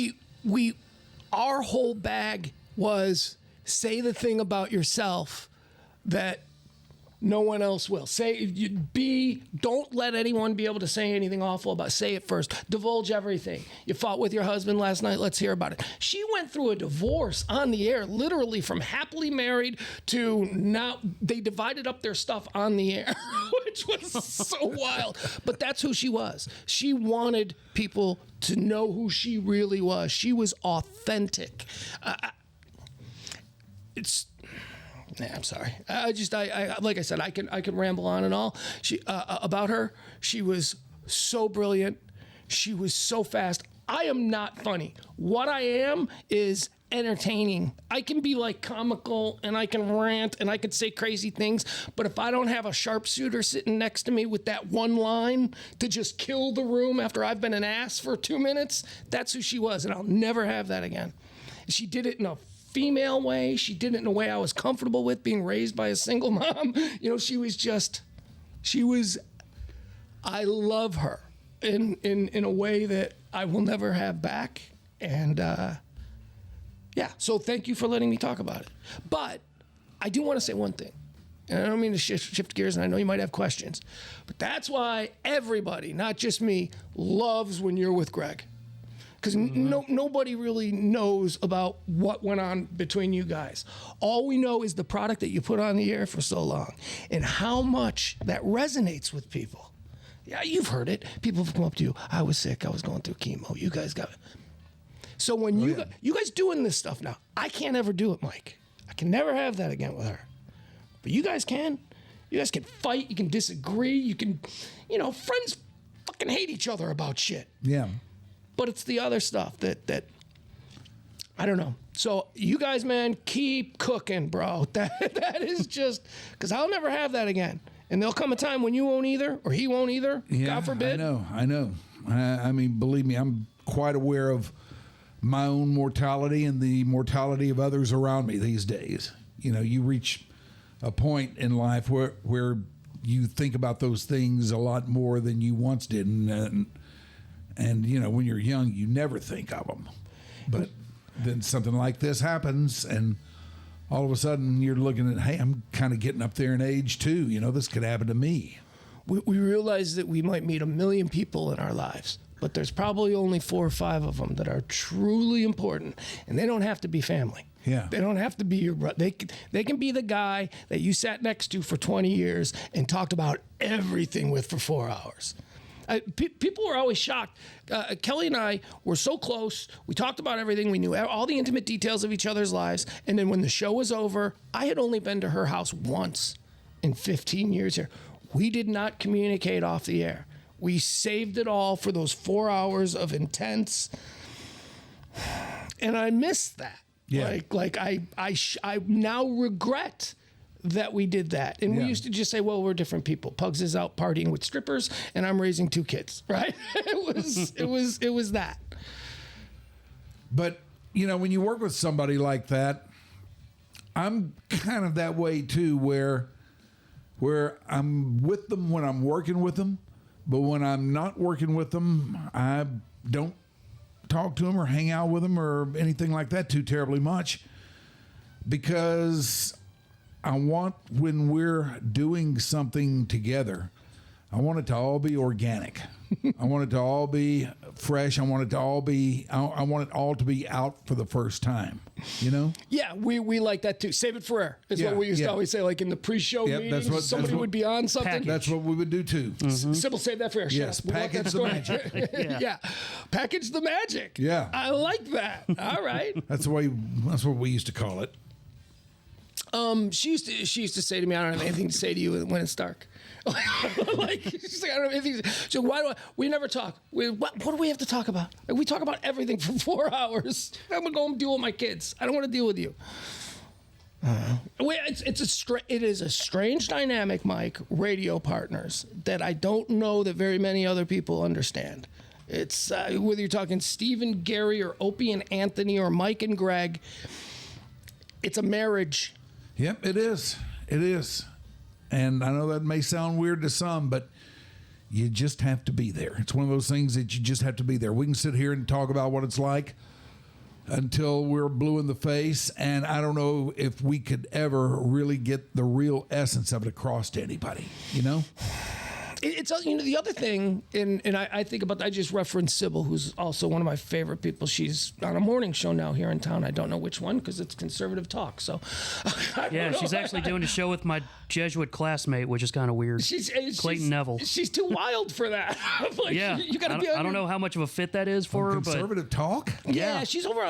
Our whole bag was say the thing about yourself that no one else will. Don't let anyone be able to say anything awful about. Say it first. Divulge everything. You fought with your husband last night. Let's hear about it. She went through a divorce on the air, literally from happily married to now. They divided up their stuff on the air, which was so wild. But that's who she was. She wanted people to know who she really was. She was authentic. I'm sorry. I like I said, I can ramble on and all. About her. She was so brilliant. She was so fast. I am not funny. What I am is entertaining. I can be like comical and I can rant and I can say crazy things. But if I don't have a sharpshooter sitting next to me with that one line to just kill the room after I've been an ass for 2 minutes, that's who she was, and I'll never have that again. She did it in a female way. She did it in a way I was comfortable with, being raised by a single mom. You know, I love her in a way that I will never have back. And so thank you for letting me talk about it. But I do want to say one thing. And I don't mean to shift gears, and I know you might have questions. But that's why everybody, not just me, loves when you're with Greg. Because nobody really knows about what went on between you guys. All we know is the product that you put on the air for so long and how much that resonates with people. Yeah, you've heard it. People have come up to you. I was sick. I was going through chemo. You guys got it. So when you guys doing this stuff now, I can't ever do it, Mike. I can never have that again with her. But you guys can. You guys can fight. You can disagree. You can, friends fucking hate each other about shit. Yeah. But it's the other stuff that I don't know. So you guys, man, keep cooking, bro. That is just because I'll never have that again. And there'll come a time when you won't either, or he won't either. Yeah, God forbid. I know. I mean, believe me, I'm quite aware of my own mortality and the mortality of others around me these days. You know, you reach a point in life where you think about those things a lot more than you once did, and you know, when you're young, you never think of them. But then something like this happens, and all of a sudden you're looking at, hey, I'm kind of getting up there in age too. You know, this could happen to me. We realize that we might meet 1 million people in our lives, but there's probably only 4 or 5 of them that are truly important, and they don't have to be family. Yeah. They don't have to be your brother. They can be the guy that you sat next to for 20 years and talked about everything with for 4 hours. People were always shocked. Kelly and I were so close. We talked about everything. We knew all the intimate details of each other's lives. And then when the show was over, I had only been to her house once in 15 years here. We did not communicate off the air. We saved it all for those 4 hours of intense. And I miss that. Yeah. I now regret that we did that. And we used to just say, well, we're different people. Pugs is out partying with strippers and I'm raising 2 kids, right? It was that. But, you know, when you work with somebody like that, I'm kind of that way too, where I'm with them when I'm working with them, but when I'm not working with them, I don't talk to them or hang out with them or anything like that too terribly much, because I want, when we're doing something together, I want it to all be organic. I want it to all be fresh. I want it to all to be out for the first time, you know? Yeah, we like that too. Save it for air is what we used to always say, like in the pre-show meetings. Somebody would be on something. Package. That's what we would do too. Sybil, save that for air. Yes, package the magic. Yeah. Package the magic. Yeah. I like that. All right. That's what we used to call it. She used to say to me, I don't have anything to say to you when it's dark. Like, she's like, I don't have anything to say. So we never talk. What do we have to talk about? Like, we talk about everything for 4 hours. I'm gonna go home and deal with my kids. I don't want to deal with you. It is a strange dynamic, Mike. Radio partners that I don't know that very many other people understand. It's whether you're talking Stephen, Gary, or Opie and Anthony, or Mike and Greg. It's a marriage. Yep, it is. It is. And I know that may sound weird to some, but you just have to be there. It's one of those things that you just have to be there. We can sit here and talk about what it's like until we're blue in the face, and I don't know if we could ever really get the real essence of it across to anybody, you know? It's the other thing, and I think about, I just referenced Sybil, who's also one of my favorite people. She's on a morning show now here in town. I don't know which one because it's conservative talk. So yeah, she's actually doing a show with my Jesuit classmate, which is kind of weird. Clayton Neville. She's too wild for that. Like, yeah, you gotta I don't know how much of a fit that is for her, but conservative talk. Yeah, she's over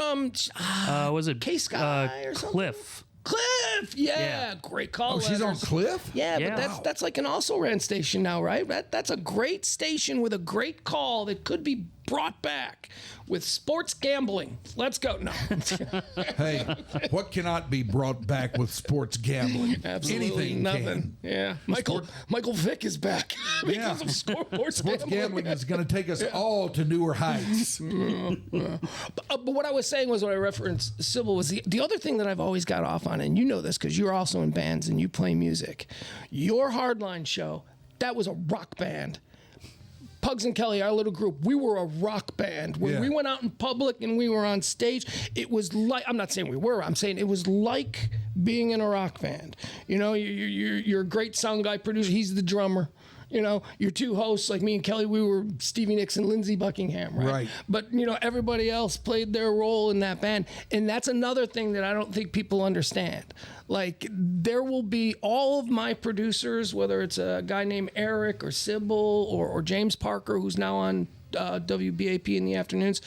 was it K-Sky or something? Cliff, yeah, great call. Oh, she's on Cliff? Yeah, but that's like an also ran station now, right? That's a great station with a great call that could be brought back with sports gambling. Let's go. No. Hey, what cannot be brought back with sports gambling? Absolutely anything nothing. Can. Yeah, Michael Vick is back because of sports gambling is going to take us all to newer heights. But what I was saying was, when I referenced Sybil, was the other thing that I've always got off on, and you know this because you're also in bands and you play music. Your Hardline show, that was a rock band. Pugs and Kelly, our little group, we were a rock band. When we went out in public and we were on stage, it was like, I'm not saying we were, I'm saying it was like being in a rock band. You know, you're a great sound guy, producer, he's the drummer. You know, your two hosts, like me and Kelly, we were Stevie Nicks and Lindsey Buckingham, right? But, you know, everybody else played their role in that band. And that's another thing that I don't think people understand. Like, there will be all of my producers, whether it's a guy named Eric or Sybil or James Parker, who's now on WBAP in the afternoons,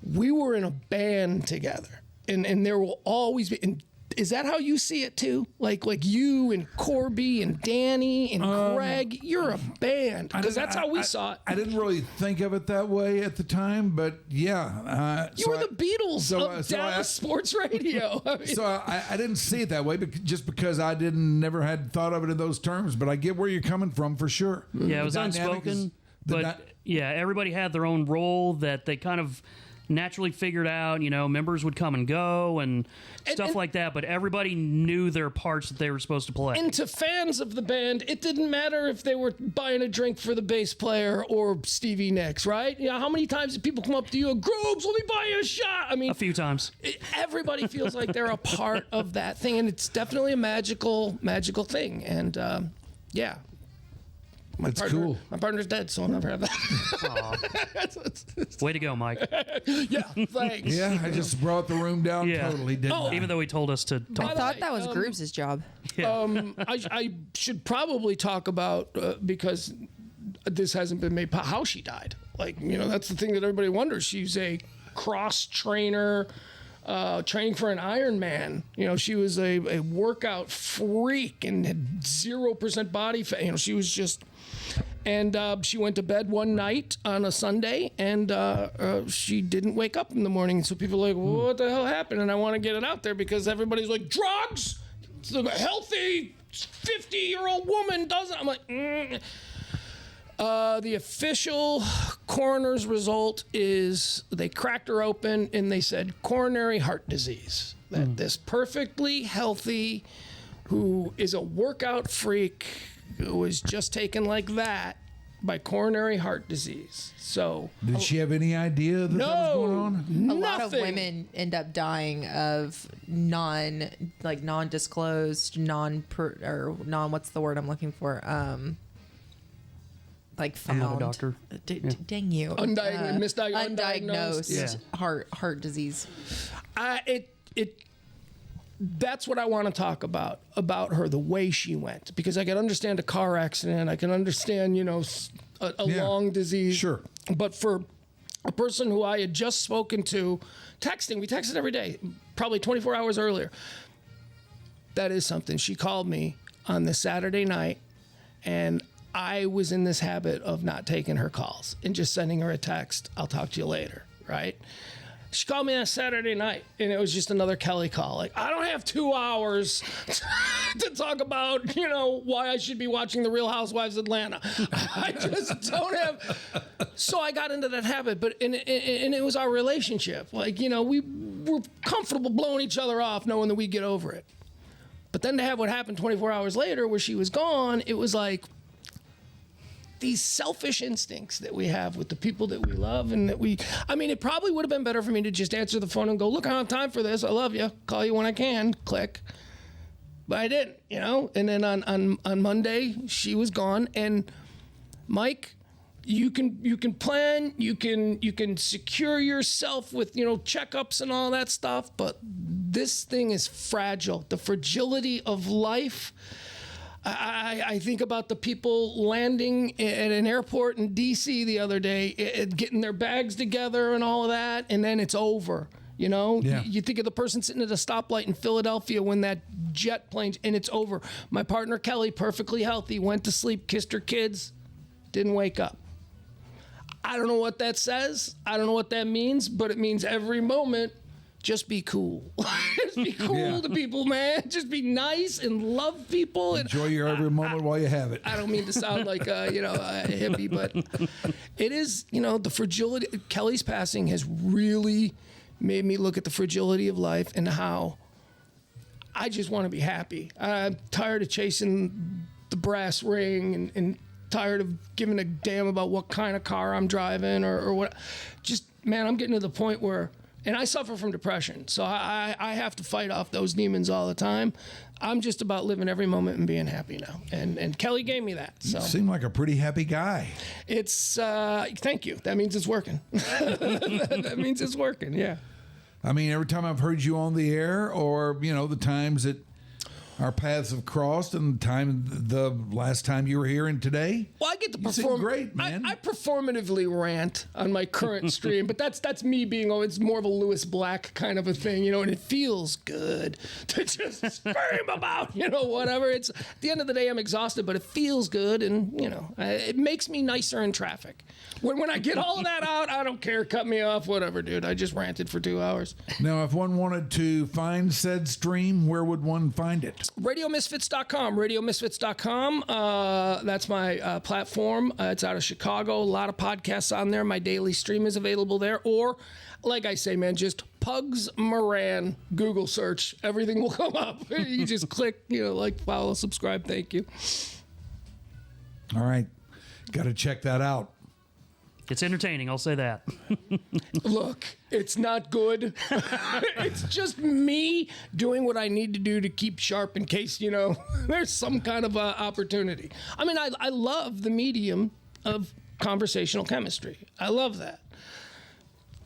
we were in a band together. And there will always be... And is that how you see it too? Like you and Corby and Danny and Greg, you're a band, because that's how we saw it. I didn't really think of it that way at the time, but yeah. You were the Beatles of Dallas sports radio. I mean, I didn't see it that way, but just because I never had thought of it in those terms. But I get where you're coming from for sure. Yeah, it was unspoken, but everybody had their own role that they kind of naturally figured out. You know, members would come and go and stuff like that, but everybody knew their parts that they were supposed to play. And to fans of the band, it didn't matter if they were buying a drink for the bass player or Stevie Nicks, right? You know, how many times did people come up to you and, Groves, let me buy you a shot? I mean, a few times. Everybody feels like they're a part of that thing, and it's definitely a magical thing. And yeah. That's cool. My partner's dead, so I'll never have that. Way to go, Mike. Yeah, thanks. Yeah, I just brought the room down totally, didn't I? Even though he told us to talk. I thought that was Grooves' job. I should probably talk about, because this hasn't been made, how she died. Like, you know, that's the thing that everybody wonders. She's a cross trainer, training for an Ironman. You know, she was a workout freak and had 0% body fat. You know, she was just... And she went to bed one night on a Sunday, and she didn't wake up in the morning. So people are like, well, what the hell happened? And I want to get it out there because everybody's like, drugs! A healthy 50-year-old woman doesn't. I'm like, The official coroner's result is they cracked her open and they said coronary heart disease. that this perfectly healthy, who is a workout freak, who was just taken like that by coronary heart disease. So Did she have any idea that was going on? A lot of women end up dying of non-disclosed, what's the word I'm looking for? Like found. I'm not a doctor. Dang you. Undiagnosed heart disease. That's what I want to talk about her, the way she went, because I can understand a car accident. I can understand, a long disease. Sure. But for a person who I had just spoken to, we texted every day, probably 24 hours earlier. That is something. She called me on this Saturday night, and I was in this habit of not taking her calls and just sending her a text. I'll talk to you later, right? She called me on Saturday night, and it was just another Kelly call. Like, I don't have 2 hours to talk about, why I should be watching The Real Housewives of Atlanta. I just don't have. So I got into that habit, and it was our relationship. Like, we were comfortable blowing each other off, knowing that we'd get over it. But then to have what happened 24 hours later, where she was gone, it was like, these selfish instincts that we have with the people that we love, and it probably would have been better for me to just answer the phone and go, look, I don't have time for this. I love you. Call you when I can. Click. But I didn't, And then on Monday, she was gone. And Mike, you can plan, you can secure yourself with, checkups and all that stuff. But this thing is fragile. The fragility of life. I think about the people landing at an airport in D.C. the other day, getting their bags together and all of that, and then it's over. Yeah. You think of the person sitting at a stoplight in Philadelphia when that jet plane, and it's over. My partner Kelly, perfectly healthy, went to sleep, kissed her kids, didn't wake up. I don't know what that says. I don't know what that means, but it means every moment. Just be cool. Just be cool to people, man. Just be nice and love people. Enjoy your every moment while you have it. I don't mean to sound like a hippie, but it is, the fragility. Kelly's passing has really made me look at the fragility of life and how I just want to be happy. I'm tired of chasing the brass ring and tired of giving a damn about what kind of car I'm driving or what. Just, man, I'm getting to the point where. And I suffer from depression, so I have to fight off those demons all the time. I'm just about living every moment and being happy now. And Kelly gave me that. So. You seem like a pretty happy guy. It's, thank you. That means it's working. That means it's working, yeah. I mean, every time I've heard you on the air or, the times that our paths have crossed and the last time you were here and today. Well, I get to You perform. seem great, man. I performatively rant on my current stream, but that's me being. It's more of a Lewis Black kind of a thing, and it feels good to just scream about, whatever. It's at the end of the day, I'm exhausted, but it feels good, and it makes me nicer in traffic. When I get all of that out, I don't care. Cut me off, whatever, dude. I just ranted for 2 hours. Now, if one wanted to find said stream, where would one find it? RadioMisfits.com. RadioMisfits.com. That's my platform. It's out of Chicago. A lot of podcasts on there. My daily stream is available there. Or, like I say, man, just Pugs Moran. Google search. Everything will come up. You just click, like, follow, subscribe. Thank you. All right. Got to check that out. It's entertaining, I'll say that. Look, it's not good. It's just me doing what I need to do to keep sharp in case, there's some kind of opportunity. I mean, I love the medium of conversational chemistry. I love that.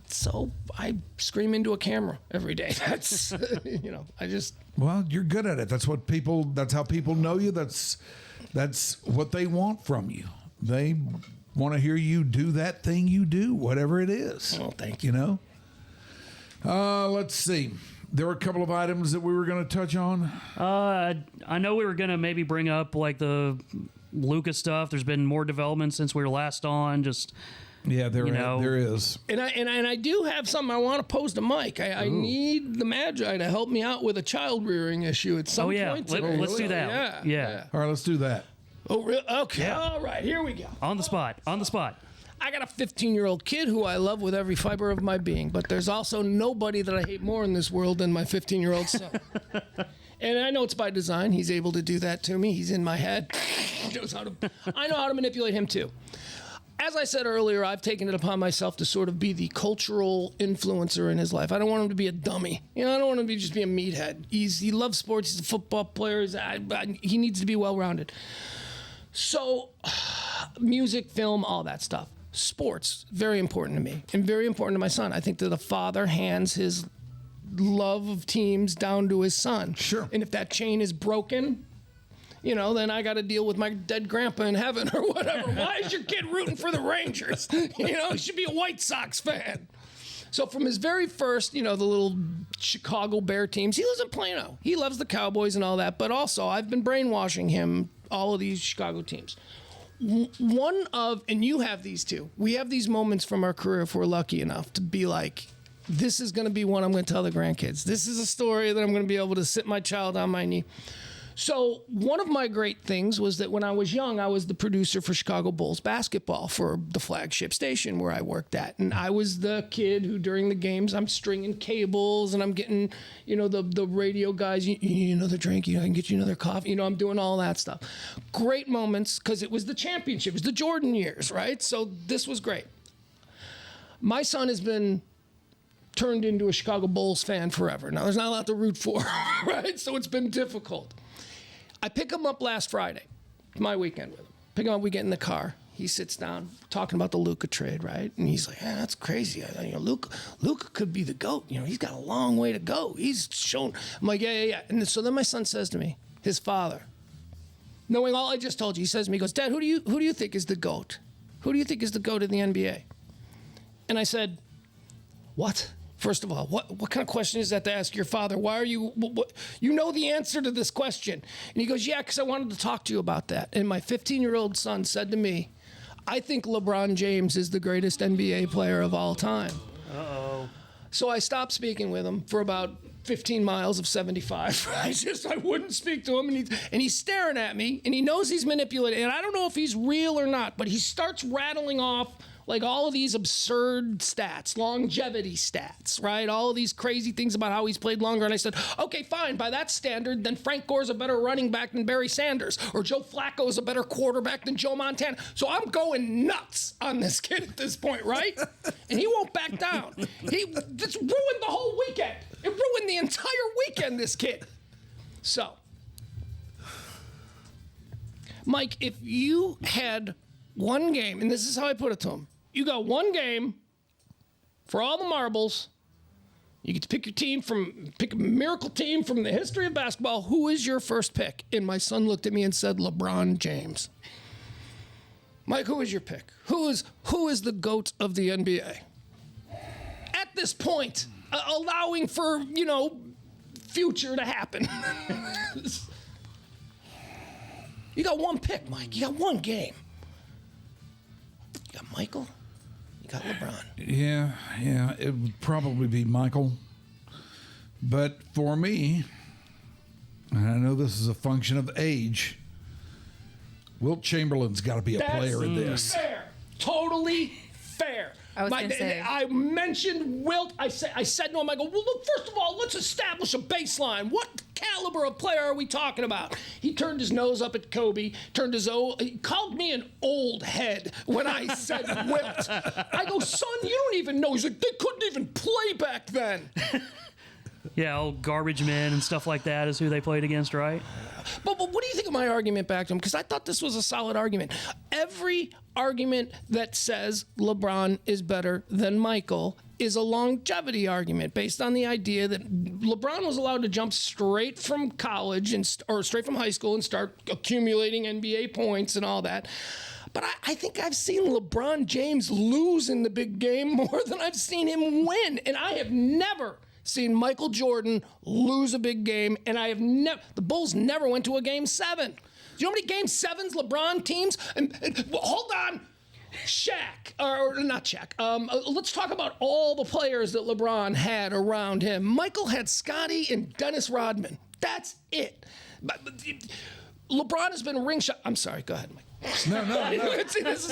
So I scream into a camera every day. That's, I just... Well, you're good at it. That's how people know you. That's what they want from you. They want to hear you do that thing you do, whatever it is. Oh, thank you. Let's see. There were a couple of items that we were going to touch on. I know we were going to maybe bring up like the Lucas stuff. There's been more development since we were last on. There is. And I do have something I want to pose to Mike. I need the Magi to help me out with a child rearing issue at some point. Let's do that. Yeah. All right, let's do that. Oh, really? Okay. Yeah. All right. Here we go. On the spot. I got a 15-year-old kid who I love with every fiber of my being, but there's also nobody that I hate more in this world than my 15-year-old son. And I know it's by design. He's able to do that to me. He's in my head. I know how to manipulate him too. As I said earlier, I've taken it upon myself to sort of be the cultural influencer in his life. I don't want him to be a dummy. I don't want him to just be a meathead. He loves sports. He's a football player. He needs to be well-rounded. So, music, film, all that stuff. Sports, very important to me and very important to my son. I think that a father hands his love of teams down to his son. Sure. And if that chain is broken, then I got to deal with my dead grandpa in heaven or whatever. Why is your kid rooting for the Rangers? He should be a White Sox fan. So from his very first, the little Chicago Bear teams, he lives in Plano. He loves the Cowboys and all that, but also I've been brainwashing him, all of these Chicago teams. And you have these too, we have these moments from our career if we're lucky enough to be like, this is going to be one I'm going to tell the grandkids. This is a story that I'm going to be able to sit my child on my knee. So one of my great things was that when I was young, I was the producer for Chicago Bulls basketball for the flagship station where I worked at. And I was the kid who during the games, I'm stringing cables and I'm getting, the radio guys, you another drink, I can get you another coffee. I'm doing all that stuff. Great moments because it was the championship. It was the Jordan years, right? So this was great. My son has been turned into a Chicago Bulls fan forever. Now, there's not a lot to root for, right? So it's been difficult. I pick him up last Friday, my weekend with him. Pick him up, we get in the car. He sits down, talking about the Luka trade, right? And he's like, that's crazy. Luka could be the GOAT. He's got a long way to go. He's shown. I'm like, yeah. And so then my son says to me, his father, knowing all I just told you, he says to me, he goes, Dad, who do you think is the GOAT? Who do you think is the GOAT in the NBA? And I said, what? First of all, what kind of question is that to ask your father? Why are you, you know the answer to this question. And he goes, yeah, because I wanted to talk to you about that. And my 15-year-old son said to me, I think LeBron James is the greatest NBA player of all time. Uh-oh. So I stopped speaking with him for about 15 miles of 75. I wouldn't speak to him. And he's staring at me, and he knows he's manipulating. And I don't know if he's real or not, but he starts rattling off like all of these absurd stats, longevity stats, right? All of these crazy things about how he's played longer. And I said, okay, fine. By that standard, then Frank Gore's a better running back than Barry Sanders, or Joe Flacco's a better quarterback than Joe Montana. So I'm going nuts on this kid at this point, right? And he won't back down. He just ruined the whole weekend. It ruined the entire weekend, this kid. So, Mike, if you had one game, and this is how I put it to him, you got one game for all the marbles. You get to pick your team pick a miracle team from the history of basketball. Who is your first pick? And my son looked at me and said, LeBron James. Mike, who is your pick? Who is the GOAT of the NBA? At this point, allowing for, future to happen. You got one pick, Mike. You got one game. You got Michael. You got LeBron. Yeah, it would probably be Michael. But for me, and I know this is a function of age, Wilt Chamberlain's got to be a player in this. Fair. Totally fair. I mentioned Wilt. I said to him, I go, well, look, first of all, let's establish a baseline. What caliber of player are we talking about? He turned his nose up at Kobe, he called me an old head when I said Wilt. I go, son, you don't even know. He's like, they couldn't even play back then. Yeah, old garbage men and stuff like that is who they played against, right? But what do you think of my argument back to him? Because I thought this was a solid argument. Every argument that says LeBron is better than Michael is a longevity argument based on the idea that LeBron was allowed to jump straight from college or straight from high school and start accumulating NBA points and all that. But I think I've seen LeBron James lose in the big game more than I've seen him win. And I have never seen Michael Jordan lose a big game, and the Bulls never went to a Game 7. Do you know how many Game 7s LeBron teams? Hold on. Shaq, or not Shaq. Let's talk about all the players that LeBron had around him. Michael had Scottie and Dennis Rodman. That's it. LeBron has been ring shot. I'm sorry, go ahead, Mike. No. This is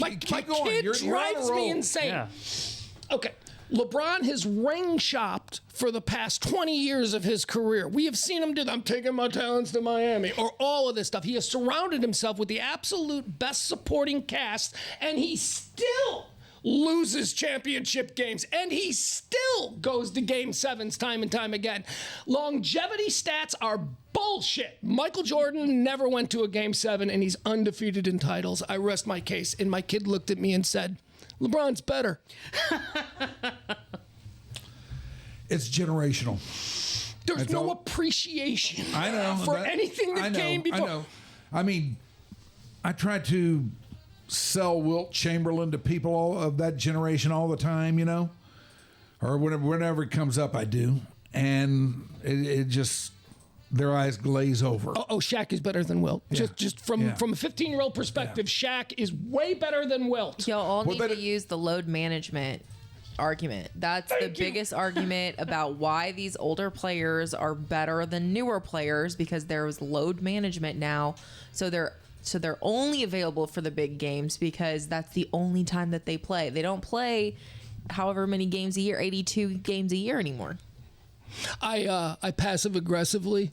my keep going. kid You're on a drives me roll. insane. Yeah. Okay. LeBron has ring shopped for the past 20 years of his career. We have seen him do that. I'm taking my talents to Miami, or all of this stuff. He has surrounded himself with the absolute best supporting cast, and he still loses championship games, and he still goes to game sevens time and time again. Longevity stats are bullshit. Michael Jordan never went to a game seven, and he's undefeated in titles. I rest my case. And my kid looked at me and said, LeBron's better. It's generational. There's That's no all. appreciation I know for anything that came before. I know. I mean, I try to sell Wilt Chamberlain to people all of that generation all the time, or whenever it comes up, I do, and it just their eyes glaze over. Oh, Shaq is better than Wilt. Yeah. Just from a 15-year-old perspective, Shaq is way better than Wilt. You'll all What need better- to use the load management argument. That's the Thank you. biggest argument about why these older players are better than newer players, because there's load management now. So they're only available for the big games because that's the only time that they play. They don't play however many games a year, 82 games a year anymore. I passive aggressively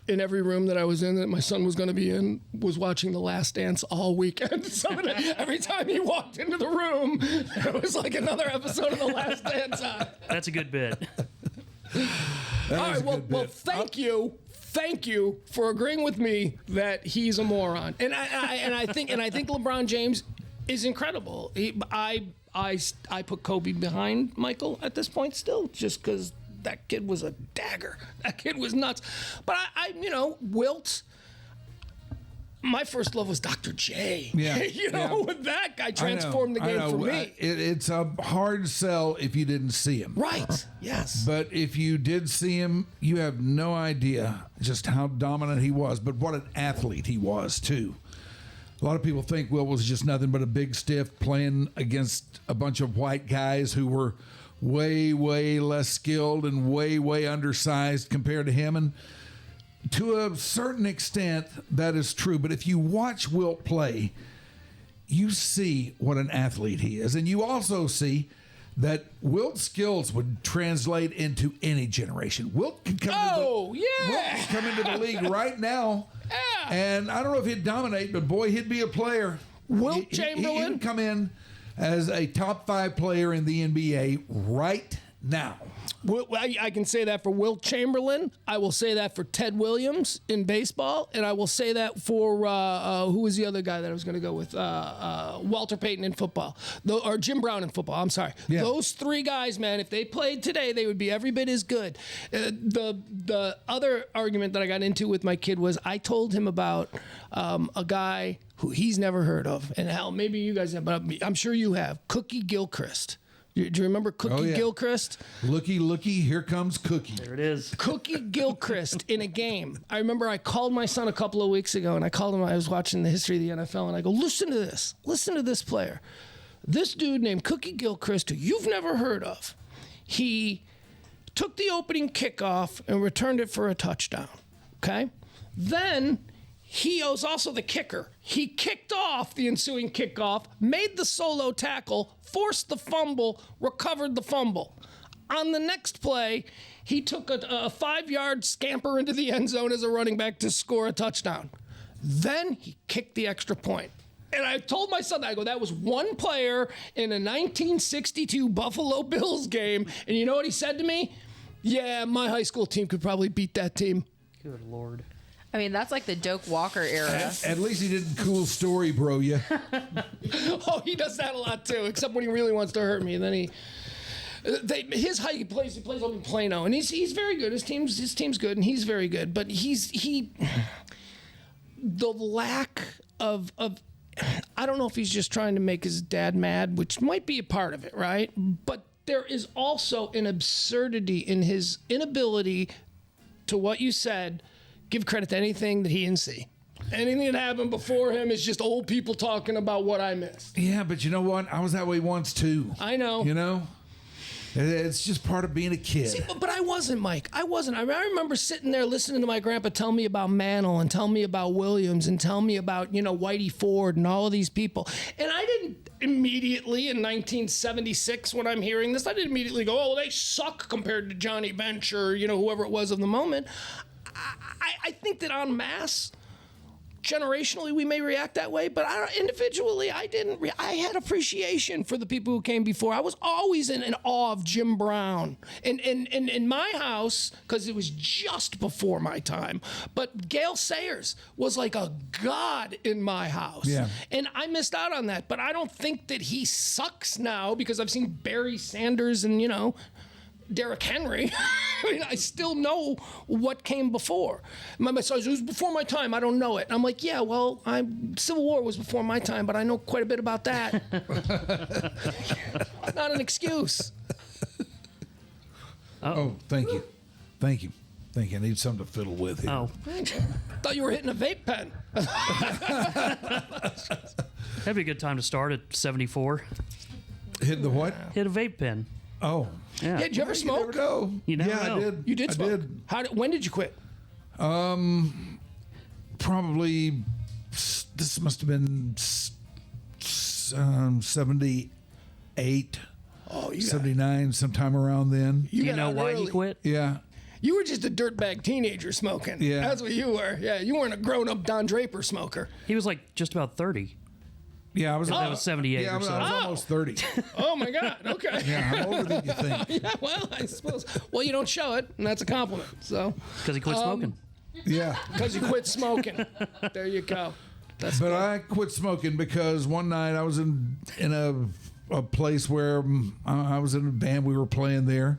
in every room that I was in that my son was going to be in was watching The Last Dance all weekend. So every time he walked into the room, there was like another episode of The Last Dance on. That's a good bit. All right, well, thank you for agreeing with me that he's a moron, and I think LeBron James is incredible. I put Kobe behind Michael at this point still, just because that kid was a dagger. That kid was nuts. But Wilt. My first love was Dr. J. Yeah, That guy transformed the game for me. It's a hard sell if you didn't see him. Right. Yes. But if you did see him, you have no idea just how dominant he was, but what an athlete he was, too. A lot of people think Will was just nothing but a big stiff playing against a bunch of white guys who were way, way less skilled and way, way undersized compared to him. And to a certain extent, that is true. But if you watch Wilt play, you see what an athlete he is. And you also see that Wilt's skills would translate into any generation. Wilt can come into the league right now. Yeah. And I don't know if he'd dominate, but boy, he'd be a player. Wilt Chamberlain? He would come in as a top 5 player in the NBA right now. I can say that for Wilt Chamberlain. I will say that for Ted Williams in baseball, and I will say that for who was the other guy that I was going to go with? Walter Payton in football, or Jim Brown in football. I'm sorry. Yeah. Those three guys, man. If they played today, they would be every bit as good. The other argument that I got into with my kid was I told him about a guy who he's never heard of, and hell, maybe you guys have, but I'm sure you have. Cookie Gilchrist. Do you remember Cookie Gilchrist? Looky, here comes Cookie. There it is. Cookie Gilchrist in a game. I remember I called my son a couple of weeks ago, and I called him. I was watching the history of the NFL, and I go, listen to this. Listen to this player. This dude named Cookie Gilchrist, who you've never heard of, he took the opening kickoff and returned it for a touchdown. Okay? Then he was also the kicker. He kicked off the ensuing kickoff, made the solo tackle, forced the fumble, recovered the fumble. On the next play, he took a 5-yard scamper into the end zone as a running back to score a touchdown. Then he kicked the extra point. And I told my son, I go, that was one player in a 1962 Buffalo Bills game. And you know what he said to me? Yeah, my high school team could probably beat that team. Good Lord. I mean, that's like the Doak Walker era. At least he didn't cool story bro you. Oh, he does that a lot too, except when he really wants to hurt me. And then he plays up in Plano, and he's very good. His team's good, and he's very good. But the lack of I don't know if he's just trying to make his dad mad, which might be a part of it, right? But there is also an absurdity in his inability to, what you said, give credit to anything that he didn't see. Anything that happened before him is just old people talking about what I missed. Yeah, but you know what? I was that way once too. I know. You know? It's just part of being a kid. See, but I wasn't, Mike. I wasn't. I remember sitting there listening to my grandpa tell me about Mantle and tell me about Williams and tell me about, Whitey Ford and all of these people. And I didn't immediately in 1976 when I'm hearing this, I didn't immediately go, oh, they suck compared to Johnny Bench or, whoever it was of the moment. I think that en masse, generationally, we may react that way, but individually, I didn't. I had appreciation for the people who came before. I was always in awe of Jim Brown, and in my house, because it was just before my time. But Gale Sayers was like a god in my house, and I missed out on that. But I don't think that he sucks now because I've seen Barry Sanders and Derrick Henry. I mean, I still know what came before. My son says, it was before my time. I don't know it. And I'm like, yeah, well, Civil War was before my time, but I know quite a bit about that. Not an excuse. Oh, thank you. Thank you. I need something to fiddle with here. Oh, Thought you were hitting a vape pen. that'd be a good time to start at 74. Hit the what? Hit a vape pen. Oh. Yeah. Did you ever smoke? You never know. I did. You did smoke? I did. When did you quit? Probably, this must have been 78, 79, sometime around then. Do you got know out why early. he quit? Yeah. You were just a dirtbag teenager smoking. Yeah. That's what you were. Yeah, you weren't a grown-up Don Draper smoker. He was like just about 30. Yeah, I was. That was 78 Yeah, I or was, so. I was almost 30. Oh, my God. Okay. Yeah, I'm older than you think. Yeah, well, I suppose. Well, you don't show it, and that's a compliment. So, Because he quit smoking. Yeah. because you quit smoking. There you go. But I quit smoking because one night I was in a place where I was in a band. We were playing there,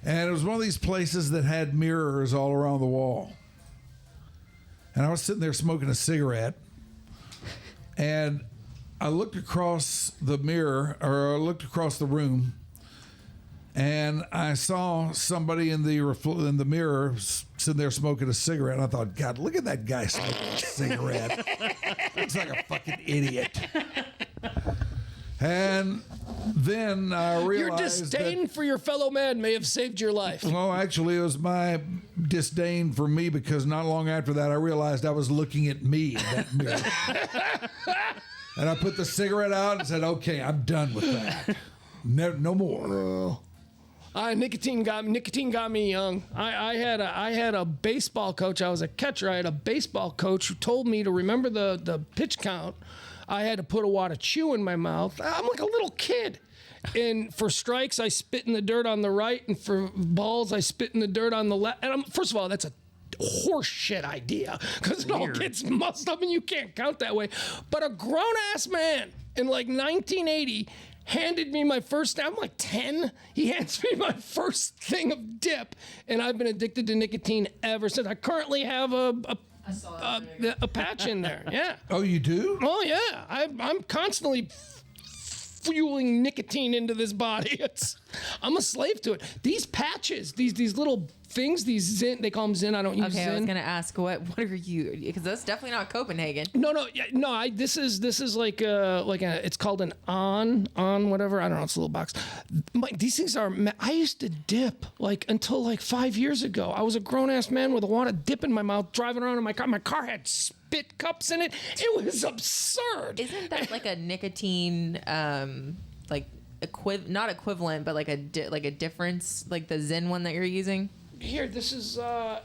and it was one of these places that had mirrors all around the wall. And I was sitting there smoking a cigarette, and I looked across the mirror, or I looked across the room, and I saw somebody in the mirror sitting there smoking a cigarette. And I thought, God, look at that guy smoking a cigarette. Looks like a fucking idiot. And then I realized Your disdain for your fellow man may have saved your life. well, actually, it was my disdain for me, because not long after that, I realized I was looking at me in that mirror. And I put the cigarette out and said, okay, I'm done with that. No more. Nicotine got me young. I had a baseball coach. I was a catcher. I had a baseball coach who told me to remember the pitch count. I had to put a wad of chew in my mouth. I'm like a little kid. And for strikes, I spit in the dirt on the right, and for balls, I spit in the dirt on the left. And first of all, that's a horse shit idea, because it all gets mussed up and you can't count that way. But a grown-ass man in like 1980 handed me my first, I'm like 10. He hands me my first thing of dip, and I've been addicted to nicotine ever since. I currently have a patch in there. Yeah. Oh, you do? Oh, yeah. I'm constantly fueling nicotine into this body. I'm a slave to it. These patches, these little things, these Zin, they call them Zin. I don't use Zin. Okay, I was gonna ask what are you? Because that's definitely not Copenhagen. No. This is like a it's called an on whatever. I don't know. It's a little box. These things are. I used to dip like until like 5 years ago. I was a grown ass man with a wad of dip in my mouth, driving around in my car. My car had spit cups in it. It was absurd. Isn't that like a nicotine like not equivalent, but like a difference, like the Zyn one that you're using? Here, this is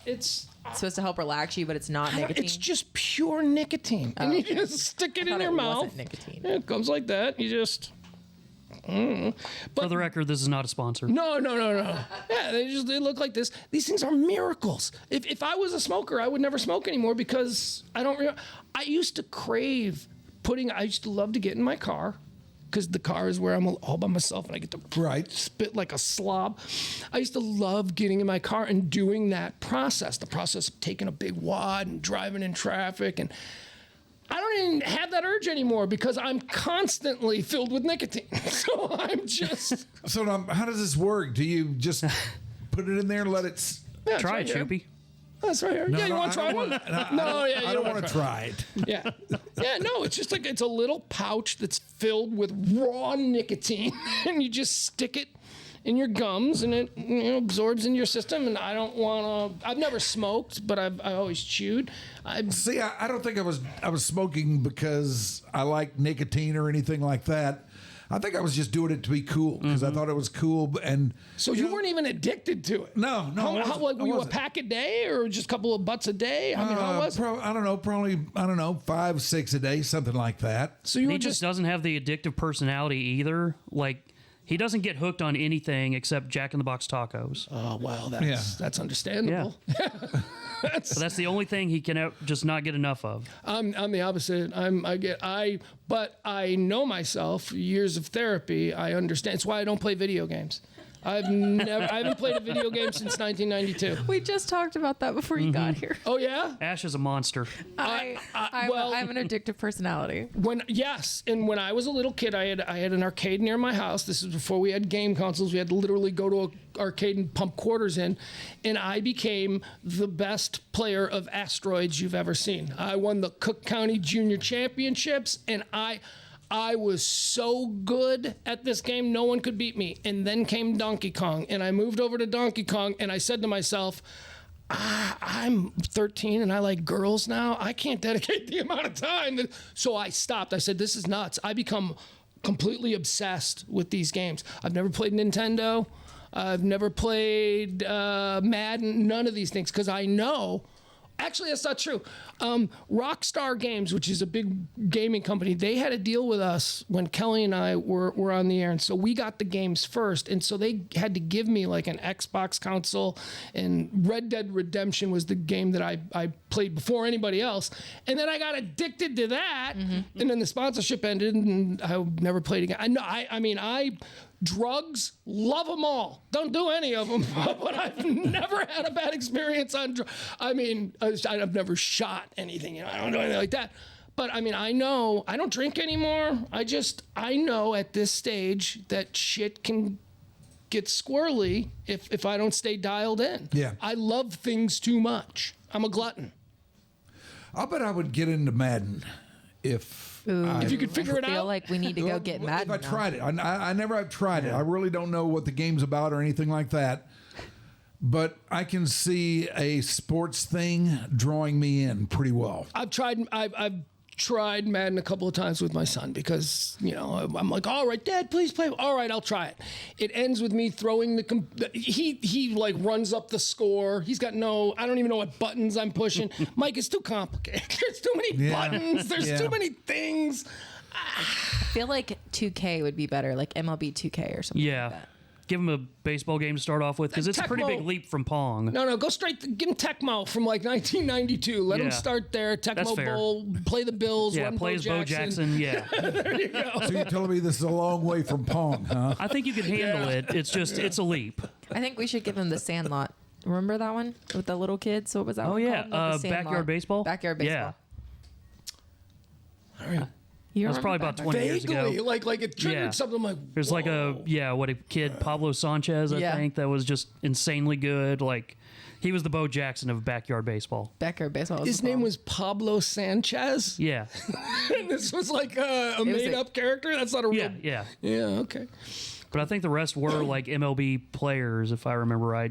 it's supposed to help relax you, but it's not nicotine. It's just pure nicotine, and you just stick it in your mouth. Wasn't nicotine. Yeah, it comes like that. You just. For the record, this is not a sponsor. No. Yeah, they look like this. These things are miracles. If I was a smoker, I would never smoke anymore, because I don't. I used to crave putting. I used to love to get in my car, because the car is where I'm all by myself and I get to spit like a slob. I used to love getting in my car and doing that process, the process of taking a big wad and driving in traffic. And I don't even have that urge anymore, because I'm constantly filled with nicotine. So I'm just... So how does this work? Do you just put it in there and let it... Yeah, Try it, Choopy. That's right here. You want to try one? I don't want to try it. Yeah. No, it's just like, it's a little pouch that's filled with raw nicotine, and you just stick it in your gums, and it absorbs in your system. And I don't want to. I've never smoked, but I always chewed. See, I don't think I was smoking because I like nicotine or anything like that. I think I was just doing it to be cool because I thought it was cool. And so you weren't even addicted to it? No. How were you a pack a day or just a couple of butts a day? I mean, how was it? I don't know. Probably 5, 6 a day, something like that. So you he just doesn't have the addictive personality either. Like, he doesn't get hooked on anything except Jack in the Box tacos. Oh well, that's understandable. Yeah. So that's the only thing he can just not get enough of. I'm the opposite. But I know myself. Years of therapy. I understand. It's why I don't play video games. I haven't played a video game since 1992. We just talked about that before you got here. Oh yeah. Ash is a monster. I have an addictive personality. When I was a little kid, I had an arcade near my house. This is before we had game consoles. We had to literally go to an arcade and pump quarters in, and I became the best player of asteroids you've ever seen. I won the Cook County Junior Championships, and I was so good at this game, no one could beat me. And then came Donkey Kong, and I moved over to Donkey Kong, and I said to myself, I'm 13 and I like girls now. I can't dedicate the amount of time. So I stopped. I said, this is nuts. I become completely obsessed with these games. I've never played Nintendo. I've never played Madden, none of these things, because I know. Actually, that's not true. Rockstar Games, which is a big gaming company, they had a deal with us when Kelly and I were on the air. And so we got the games first. And so they had to give me like an Xbox console. And Red Dead Redemption was the game that I played before anybody else. And then I got addicted to that. Mm-hmm. And then the sponsorship ended and I never played again. Drugs, love them all. Don't do any of them, but I've never had a bad experience on drugs. I've never shot anything. I don't do anything like that. But I know I don't drink anymore. I know at this stage that shit can get squirrely if I don't stay dialed in. Yeah. I love things too much. I'm a glutton. I'll bet I would get into Madden if you could figure it out. I feel like we need to go get Madden. If I tried it. I never have tried it. I really don't know what the game's about or anything like that. But I can see a sports thing drawing me in pretty well. I've tried Madden a couple of times with my son because, I'm like, all right, Dad, please play. All right, I'll try it. It ends with me throwing he like runs up the score. He's got I don't even know what buttons I'm pushing. Mike, it's too complicated. There's too many buttons. There's too many things. I feel like 2K would be better, like MLB 2K or something like that. Give him a baseball game to start off with because it's a pretty big leap from Pong. No, go straight. Give him Tecmo from like 1992. Let him start there. Tecmo Bowl, play the Bills. Yeah, play as Bo Jackson. Yeah. There you go. So you're telling me this is a long way from Pong, huh? I think you could handle it. It's a leap. I think we should give him the Sandlot. Remember that one with the little kids? What was that? Oh yeah, Backyard Baseball. Backyard Baseball. Yeah. All right. That's probably about 20 years ago. Like it triggered something like. There's like a kid, Pablo Sanchez, I think, that was just insanely good. Like, he was the Bo Jackson of Backyard Baseball. Backyard Baseball. His name was Pablo Sanchez. Yeah. And this was like a made-up character. That's not a real. Yeah. Okay. But I think the rest were like MLB players, if I remember right.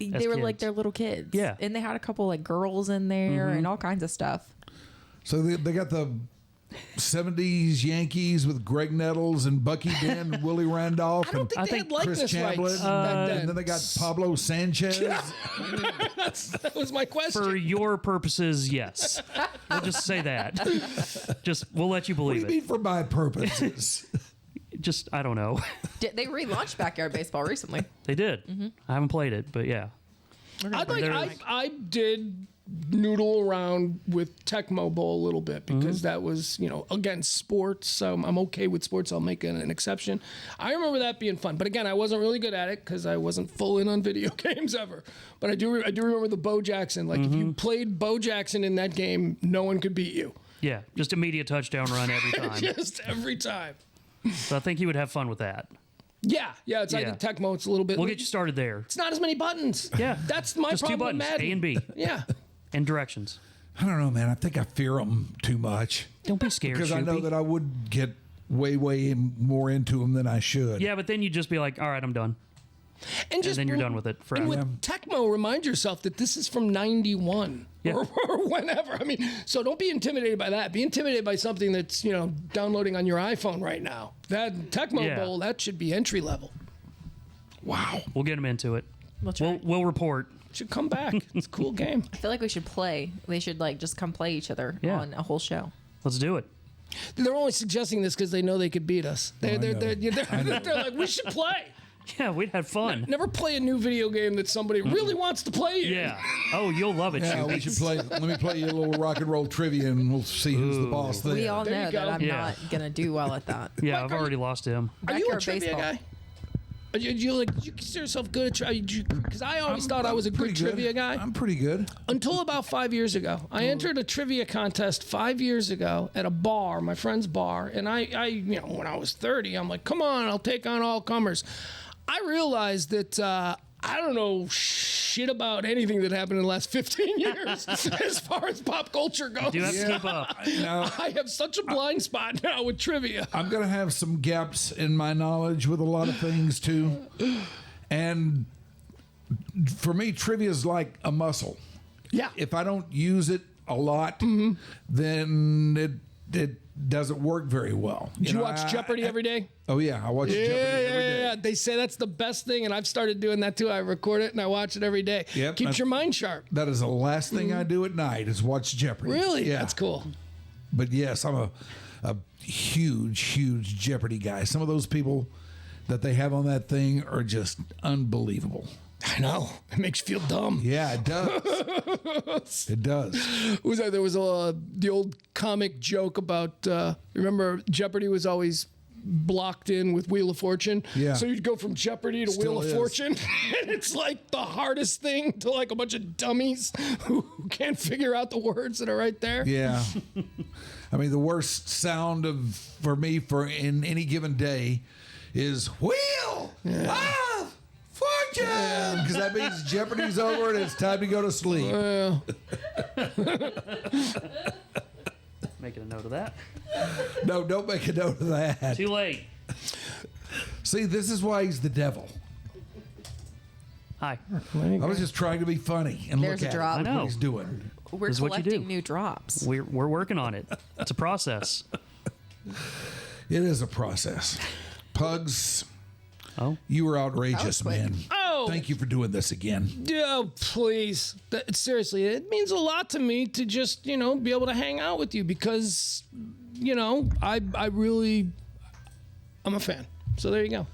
They were like their little kids. Yeah. And they had a couple like girls in there and all kinds of stuff. So they got the 70s Yankees with Greg Nettles and Bucky Dent and Willie Randolph. I don't think they had likeness Chris Chambliss rights back then. And then they got Pablo Sanchez. That was my question. For your purposes, yes. We'll just say that. We'll let you What do believe you it. mean for my purposes? I don't know. They relaunched Backyard Baseball recently. They did. I haven't played it, but yeah. I did noodle around with Tecmo Bowl a little bit because that was, again, sports. So I'm okay with sports. I'll make an exception. I remember that being fun. But again, I wasn't really good at it because I wasn't full in on video games ever. But I do remember the Bo Jackson. Like, if you played Bo Jackson in that game, no one could beat you. Yeah, just immediate touchdown run every time. Just every time. So I think you would have fun with that. Yeah. I think Tecmo, it's a little bit. We'll get you started there. It's not as many buttons. Yeah. That's my just problem. Just 2 buttons, Madden. A and B. Yeah. And directions. I don't know, man. I think I fear them too much. Don't be scared, because I know that I would get way more into them than I should. Yeah, but then you'd just be like, all right, I'm done. And then you're done with it forever. And with Tecmo, remind yourself that this is from 91 or whenever. I mean, so don't be intimidated by that. Be intimidated by something that's, downloading on your iPhone right now. That Tecmo Bowl, that should be entry level. Wow. We'll get them into it. We'll report. Should come back. It's a cool game. I feel like we should play. They should just come play each other on a whole show. Let's do it. They're only suggesting this because they know they could beat us. They're like, we should play. Yeah, we'd have fun. Never play a new video game that somebody really wants to play. Yeah. Oh, you'll love it. Yeah, we should play. Let me play you a little rock and roll trivia, and we'll see who's the boss there. We all There know you go. that I'm not gonna do well at that. Yeah, I've already lost him. Are you a Backyard trivia baseball. guy? Do you consider yourself good at trivia? Because I always thought I was a pretty good trivia guy. I'm pretty good. Until about 5 years ago. I entered a trivia contest 5 years ago at a bar, my friend's bar. And I when I was 30, I'm like, come on, I'll take on all comers. I realized that I don't know shit about anything that happened in the last 15 years as far as pop culture goes. Do you have to keep up? I have such a blind spot now with trivia. I'm going to have some gaps in my knowledge with a lot of things, too. And for me, trivia is like a muscle. Yeah. If I don't use it a lot, then it doesn't work very well. Do you watch Jeopardy every day? Oh, yeah. I watch Jeopardy every day. Yeah. They say that's the best thing, and I've started doing that too. I record it and I watch it every day. Yep, Keeps your mind sharp. That is the last thing I do at night is watch Jeopardy. Really? Yeah. That's cool. But yes, I'm a huge Jeopardy guy. Some of those people that they have on that thing are just unbelievable. I know. It makes you feel dumb. Yeah, it does. It does. There was the old comic joke about, remember Jeopardy was always blocked in with Wheel of Fortune? Yeah. So you'd go from Jeopardy to Still Wheel is. of Fortune, and it's like the hardest thing to like a bunch of dummies who can't figure out the words that are right there. Yeah. I mean, the worst sound for me in any given day is Wheel of Fortune, because that means Jeopardy's over and it's time to go to sleep. Making a note of that. No, don't make a note of that. Too late. See, this is why he's the devil. Hi. I was just trying to be funny and There's look a at drop. it, I know. what he's doing. We're This is what you collecting do. new drops. We're working on it. It's a process. It is a process. Pugs, Oh. you were outrageous, quick. man. Oh. Thank you for doing this again. Oh, please. Seriously, it means a lot to me to just, be able to hang out with you because, I'm a fan. So there you go.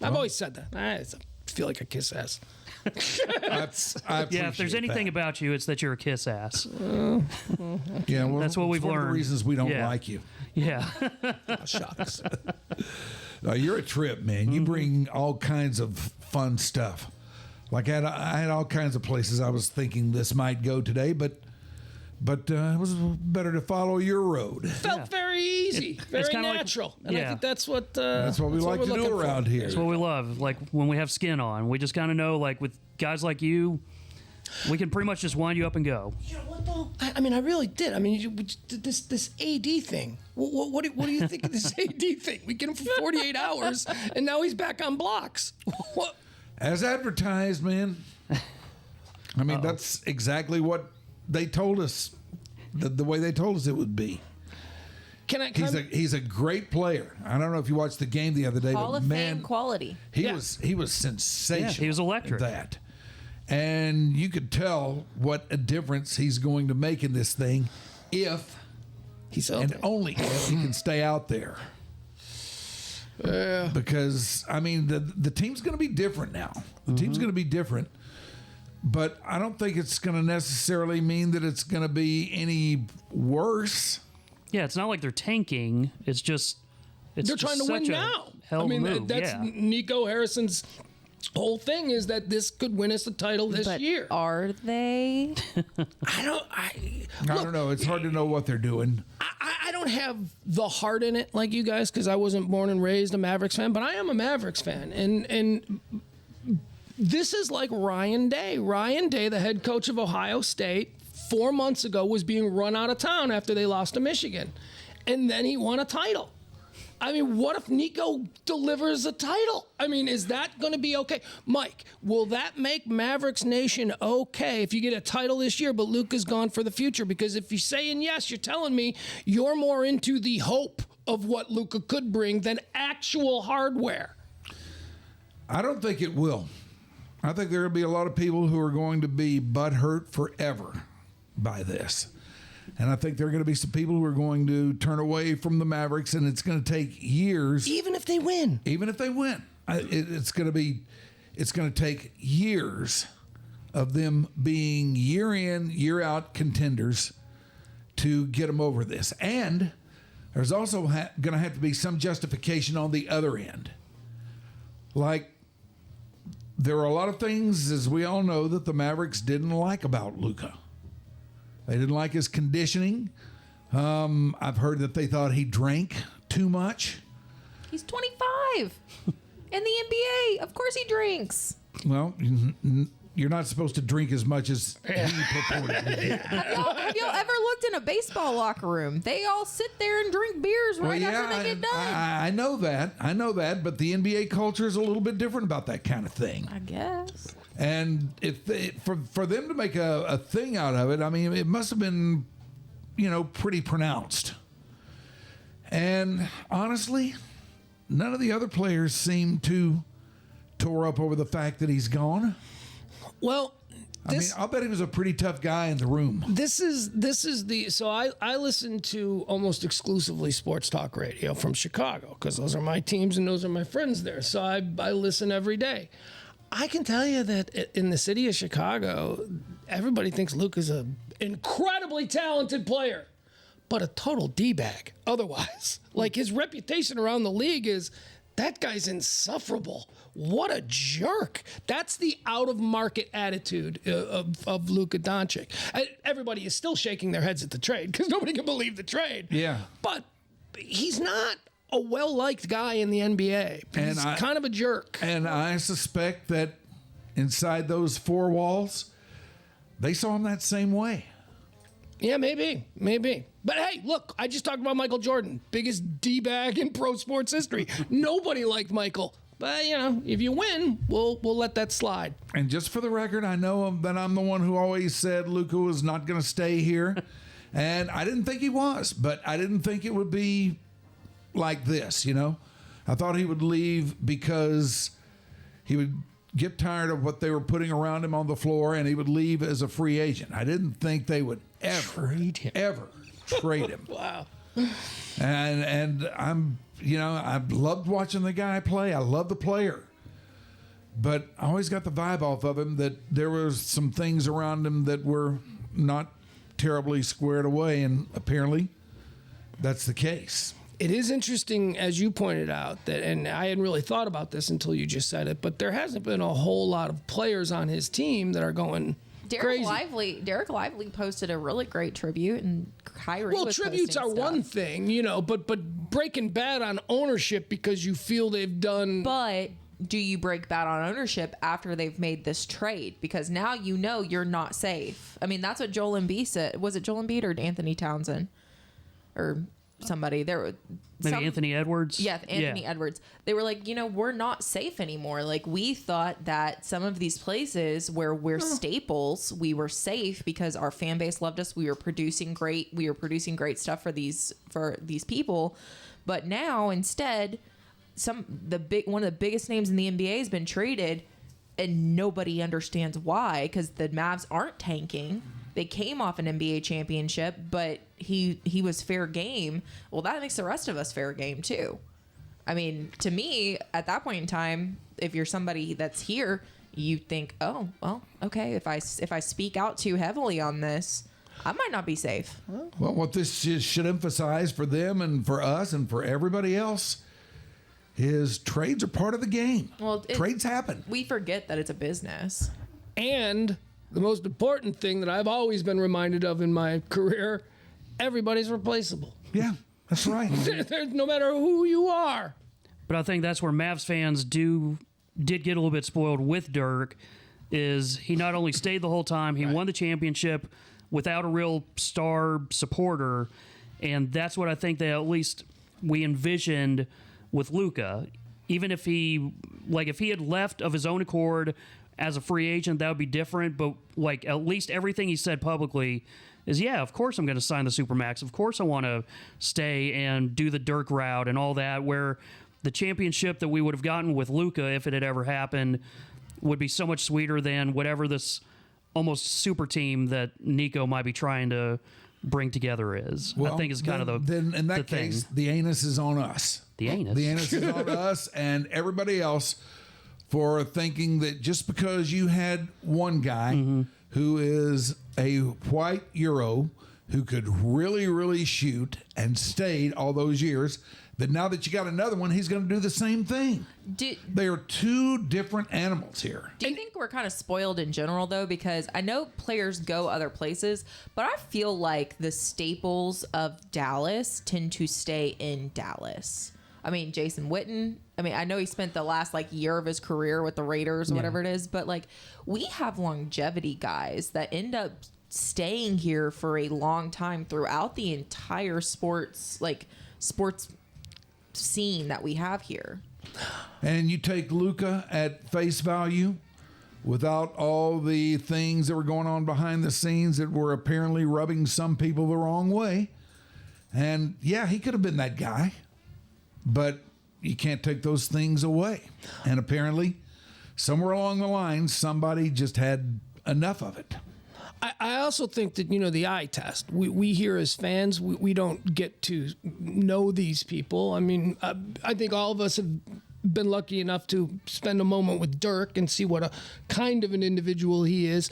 I've always said that. I feel like I kiss ass. I Yeah, if there's appreciate anything that. about you, it's that you're a kiss ass. Yeah, well, That's what we've it's one of the learned. reasons we don't Yeah. like you. Yeah. Shucks. You're a trip, man. You bring all kinds of fun stuff. Like I had all kinds of places I was thinking this might go today, but it was better to follow your road. Felt very easy, very kinda like- natural. And I yeah. think that's what we like to do around here. That's what we love. Like when we have skin on, we just kind of know, like with guys like you, we can pretty much just wind you up and go. You know what though? I mean, I really did. I mean, this AD thing. What do you think of this AD thing? We get him for 48 hours, and now he's back on blocks. What? As advertised, man. I mean, that's exactly what they told us. The way they told us it would be. He's a great player. I don't know if you watched the game the other day, Hall but of man, Fame quality. he was sensational. Yeah, he was electric. at that. And you could tell what a difference he's going to make in this thing if He's and only if he can stay out there. Because I mean the team's going to be different now. The team's going to be different, but I don't think it's going to necessarily mean that it's going to be any worse. Yeah, it's not like they're tanking. It's just They're trying to win such a now. Hell I mean, move. that's yeah. Nico Harrison's whole thing is that this could win us the title this But year. are they? I don't know. It's hard to know what they're doing. I don't have the heart in it like you guys because I wasn't born and raised a Mavericks fan, but I am a Mavericks fan. And this is like Ryan Day. Ryan Day, the head coach of Ohio State, 4 months ago was being run out of town after they lost to Michigan. And then he won a title. I mean, what if Nico delivers a title? I mean, is that going to be okay? Mike, will that make Mavericks Nation okay if you get a title this year, but Luka's gone for the future? Because if you're saying yes, you're telling me you're more into the hope of what Luka could bring than actual hardware. I don't think it will. I think there will be a lot of people who are going to be butthurt forever by this. And I think there are going to be some people who are going to turn away from the Mavericks, and it's going to take years. Even if they win. Even if they win. It's going to take years of them being year in, year out contenders to get them over this. And there's also going to have to be some justification on the other end. Like, there are a lot of things, as we all know, that the Mavericks didn't like about Luka. They didn't like his conditioning. I've heard that they thought he drank too much. He's 25 in the NBA. Of course he drinks. Well, you're not supposed to drink as much as he purported to do. Have y'all ever looked in a baseball locker room? They all sit there and drink beers right after they get done. I know that, but the NBA culture is a little bit different about that kind of thing. I guess. And for them to make a thing out of it, I mean, it must have been, pretty pronounced. And honestly, none of the other players seem to tore up over the fact that he's gone. Well, I'll bet he was a pretty tough guy in the room. This is so I listen to almost exclusively sports talk radio from Chicago because those are my teams and those are my friends there. So I listen every day. I can tell you that in the city of Chicago, everybody thinks Luke is an incredibly talented player, but a total D-bag otherwise. Like, his reputation around the league is, that guy's insufferable. What a jerk. That's the out-of-market attitude of Luka Doncic. Everybody is still shaking their heads at the trade because nobody can believe the trade. Yeah. But he's not a well-liked guy in the NBA. He's kind of a jerk. And I suspect that inside those four walls, they saw him that same way. Yeah, maybe. But hey, look, I just talked about Michael Jordan, biggest D-bag in pro sports history. Nobody liked Michael. But, if you win, we'll let that slide. And just for the record, I know that I'm the one who always said Luka was not going to stay here. And I didn't think he was, but I didn't think it would be like this, I thought he would leave because he would get tired of what they were putting around him on the floor and he would leave as a free agent. I didn't think they would ever trade him. Wow. And I'm, I loved watching the guy play. I love the player. But I always got the vibe off of him that there was some things around him that were not terribly squared away, and apparently that's the case. It is interesting, as you pointed out, that, and I hadn't really thought about this until you just said it, but there hasn't been a whole lot of players on his team that are going crazy. Derek Lively posted a really great tribute, and Kyrie was tributes are stuff. one thing, but breaking bad on ownership because you feel they've done. But do you break bad on ownership after they've made this trade? Because now you're not safe. I mean, that's what Joel Embiid said. Was it Joel Embiid or Anthony Townsend? Or somebody there, Anthony Edwards. Yeah, Anthony Edwards. They were like, we're not safe anymore. Like, we thought that some of these places where we're staples, we were safe because our fan base loved us. We were producing great stuff for these people. But now instead, one of the biggest names in the NBA has been traded, and nobody understands why, because the Mavs aren't tanking. They came off an NBA championship, but he was fair game. Well, that makes the rest of us fair game too. I mean, to me, at that point in time, if you're somebody that's here, you think, oh, well, okay, if I speak out too heavily on this, I might not be safe. Well, what this should emphasize for them and for us and for everybody else is trades are part of the game. Well, trades happen. We forget that it's a business. And the most important thing that I've always been reminded of in my career, everybody's replaceable. Yeah, that's right. No matter who you are. But I think that's where Mavs fans did get a little bit spoiled with Dirk, is he not only stayed the whole time, he won the championship without a real star supporter, and that's what I think they at least we envisioned with Luka. Even if he had left of his own accord as a free agent, that would be different. But like at least everything he said publicly is, yeah, of course I'm going to sign the Supermax. Of course I want to stay and do the Dirk route and all that. Where the championship that we would have gotten with Luka, if it had ever happened, would be so much sweeter than whatever this almost super team that Nico might be trying to bring together is. I think is kind of the then in that case, thing. the anus is on us. The anus. The anus is on us and everybody else for thinking that just because you had one guy who is a white Euro who could really, really shoot and stayed all those years, that now that you got another one, he's going to do the same thing. They are two different animals here. Do you think we're kind of spoiled in general, though? Because I know players go other places, but I feel like the staples of Dallas tend to stay in Dallas. I mean, Jason Witten. I mean, I know he spent the last year of his career with the Raiders or whatever it is, but we have longevity guys that end up staying here for a long time throughout the entire sports scene that we have here. And you take Luka at face value without all the things that were going on behind the scenes that were apparently rubbing some people the wrong way. And yeah, he could have been that guy, but you can't take those things away. And apparently somewhere along the line, somebody just had enough of it. I also think that, the eye test, we here as fans, we don't get to know these people. I mean, I think all of us have been lucky enough to spend a moment with Dirk and see what a kind of an individual he is.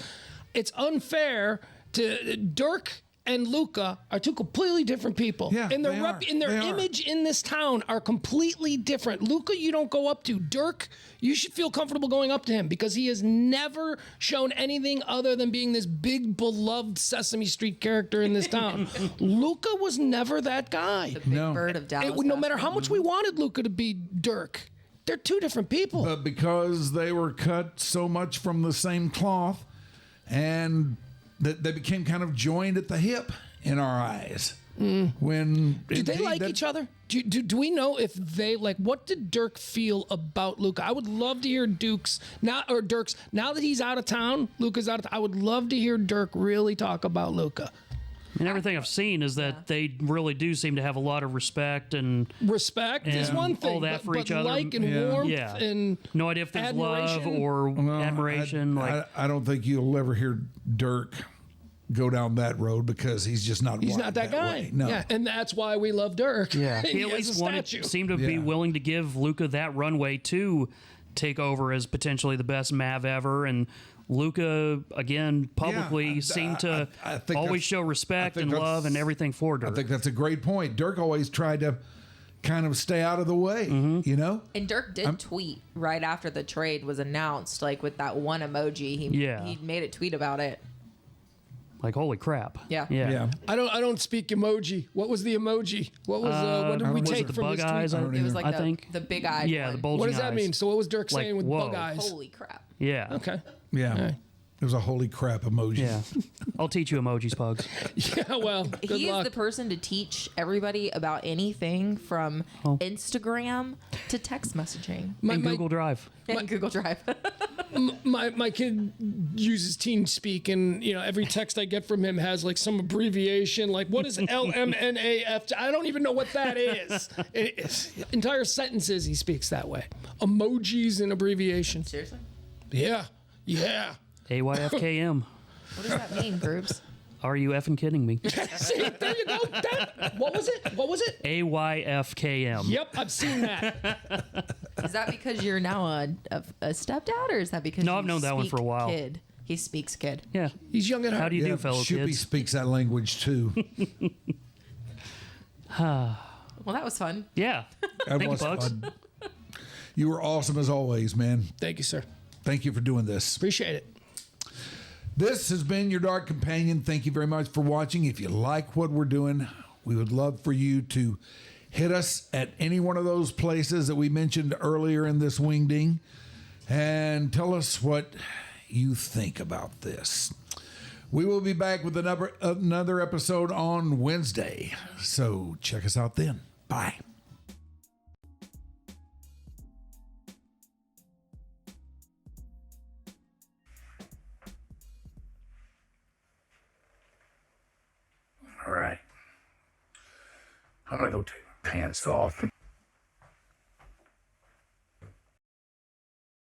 It's unfair to Dirk and Luka are two completely different people. Yeah, and their they are. image in this town are completely different. Luka, you don't go up to. Dirk, you should feel comfortable going up to him because he has never shown anything other than being this big, beloved Sesame Street character in this town. Luka was never that guy. The big bird of Dallas. No matter how much we wanted Luka to be Dirk, they're two different people. But because they were cut so much from the same cloth and they became kind of joined at the hip in our eyes. When do they like each other? Do we know if they what did Dirk feel about Luka? I would love to hear Dirk's now that he's out of town. Luka's out of town. I would love to hear Dirk really talk about Luka. And everything I've seen is that they really do seem to have a lot of respect and is one thing, all that for each other. And warmth and no idea if there's admiration. love or admiration. I don't think you'll ever hear Dirk go down that road because he's just not. He's not that guy. Way. No. Yeah, and that's why we love Dirk. Yeah, he at least seemed to be willing to give Luka that runway to take over as potentially the best Mav ever, and Luka again publicly seemed to always show respect and love and everything for Dirk. I think that's a great point. Dirk always tried to kind of stay out of the way, And Dirk did tweet right after the trade was announced, with that one emoji. He made a tweet about it. Like, holy crap. Yeah. I don't speak emoji. What was the emoji? What was what did we take the from bug his eyes? tweet? It was I think the big eyes. Yeah, one. the bulging What does that eyes. mean? So what was Dirk saying with whoa. bug eyes? Holy crap. Yeah. Okay. Yeah. Right. It was a holy crap emoji. Yeah. I'll teach you emojis, Pugs. Yeah, well, good He luck. is the person to teach everybody about anything from Instagram to text messaging And Google Drive. and Google Drive. my kid uses TeamSpeak, and every text I get from him has some abbreviation. What is LMNAF? I don't even know what that is. Entire sentences he speaks that way. Emojis and abbreviations. Seriously? Yeah. AYFKM. What does that mean, Grooves? Are you effing kidding me? See, there you go. What was it? AYFKM. Yep, I've seen that. Is that because you're now a stepdad, or is that because No, you I've known that one for a speak while. Kid? He speaks kid. Yeah. He's young at heart. How do you do, fellow Shippy kids? speaks that language too. Well, that was fun. Yeah. That Thank was you, Bugs. fun. You were awesome as always, man. Thank you, sir. Thank you for doing this. Appreciate it. This has been your Dark Companion. Thank you very much for watching. If you like what we're doing, we would love for you to hit us at any one of those places that we mentioned earlier in this wingding and tell us what you think about this. We will be back with another episode on Wednesday. So check us out then. Bye. I'm gonna go take my pants off.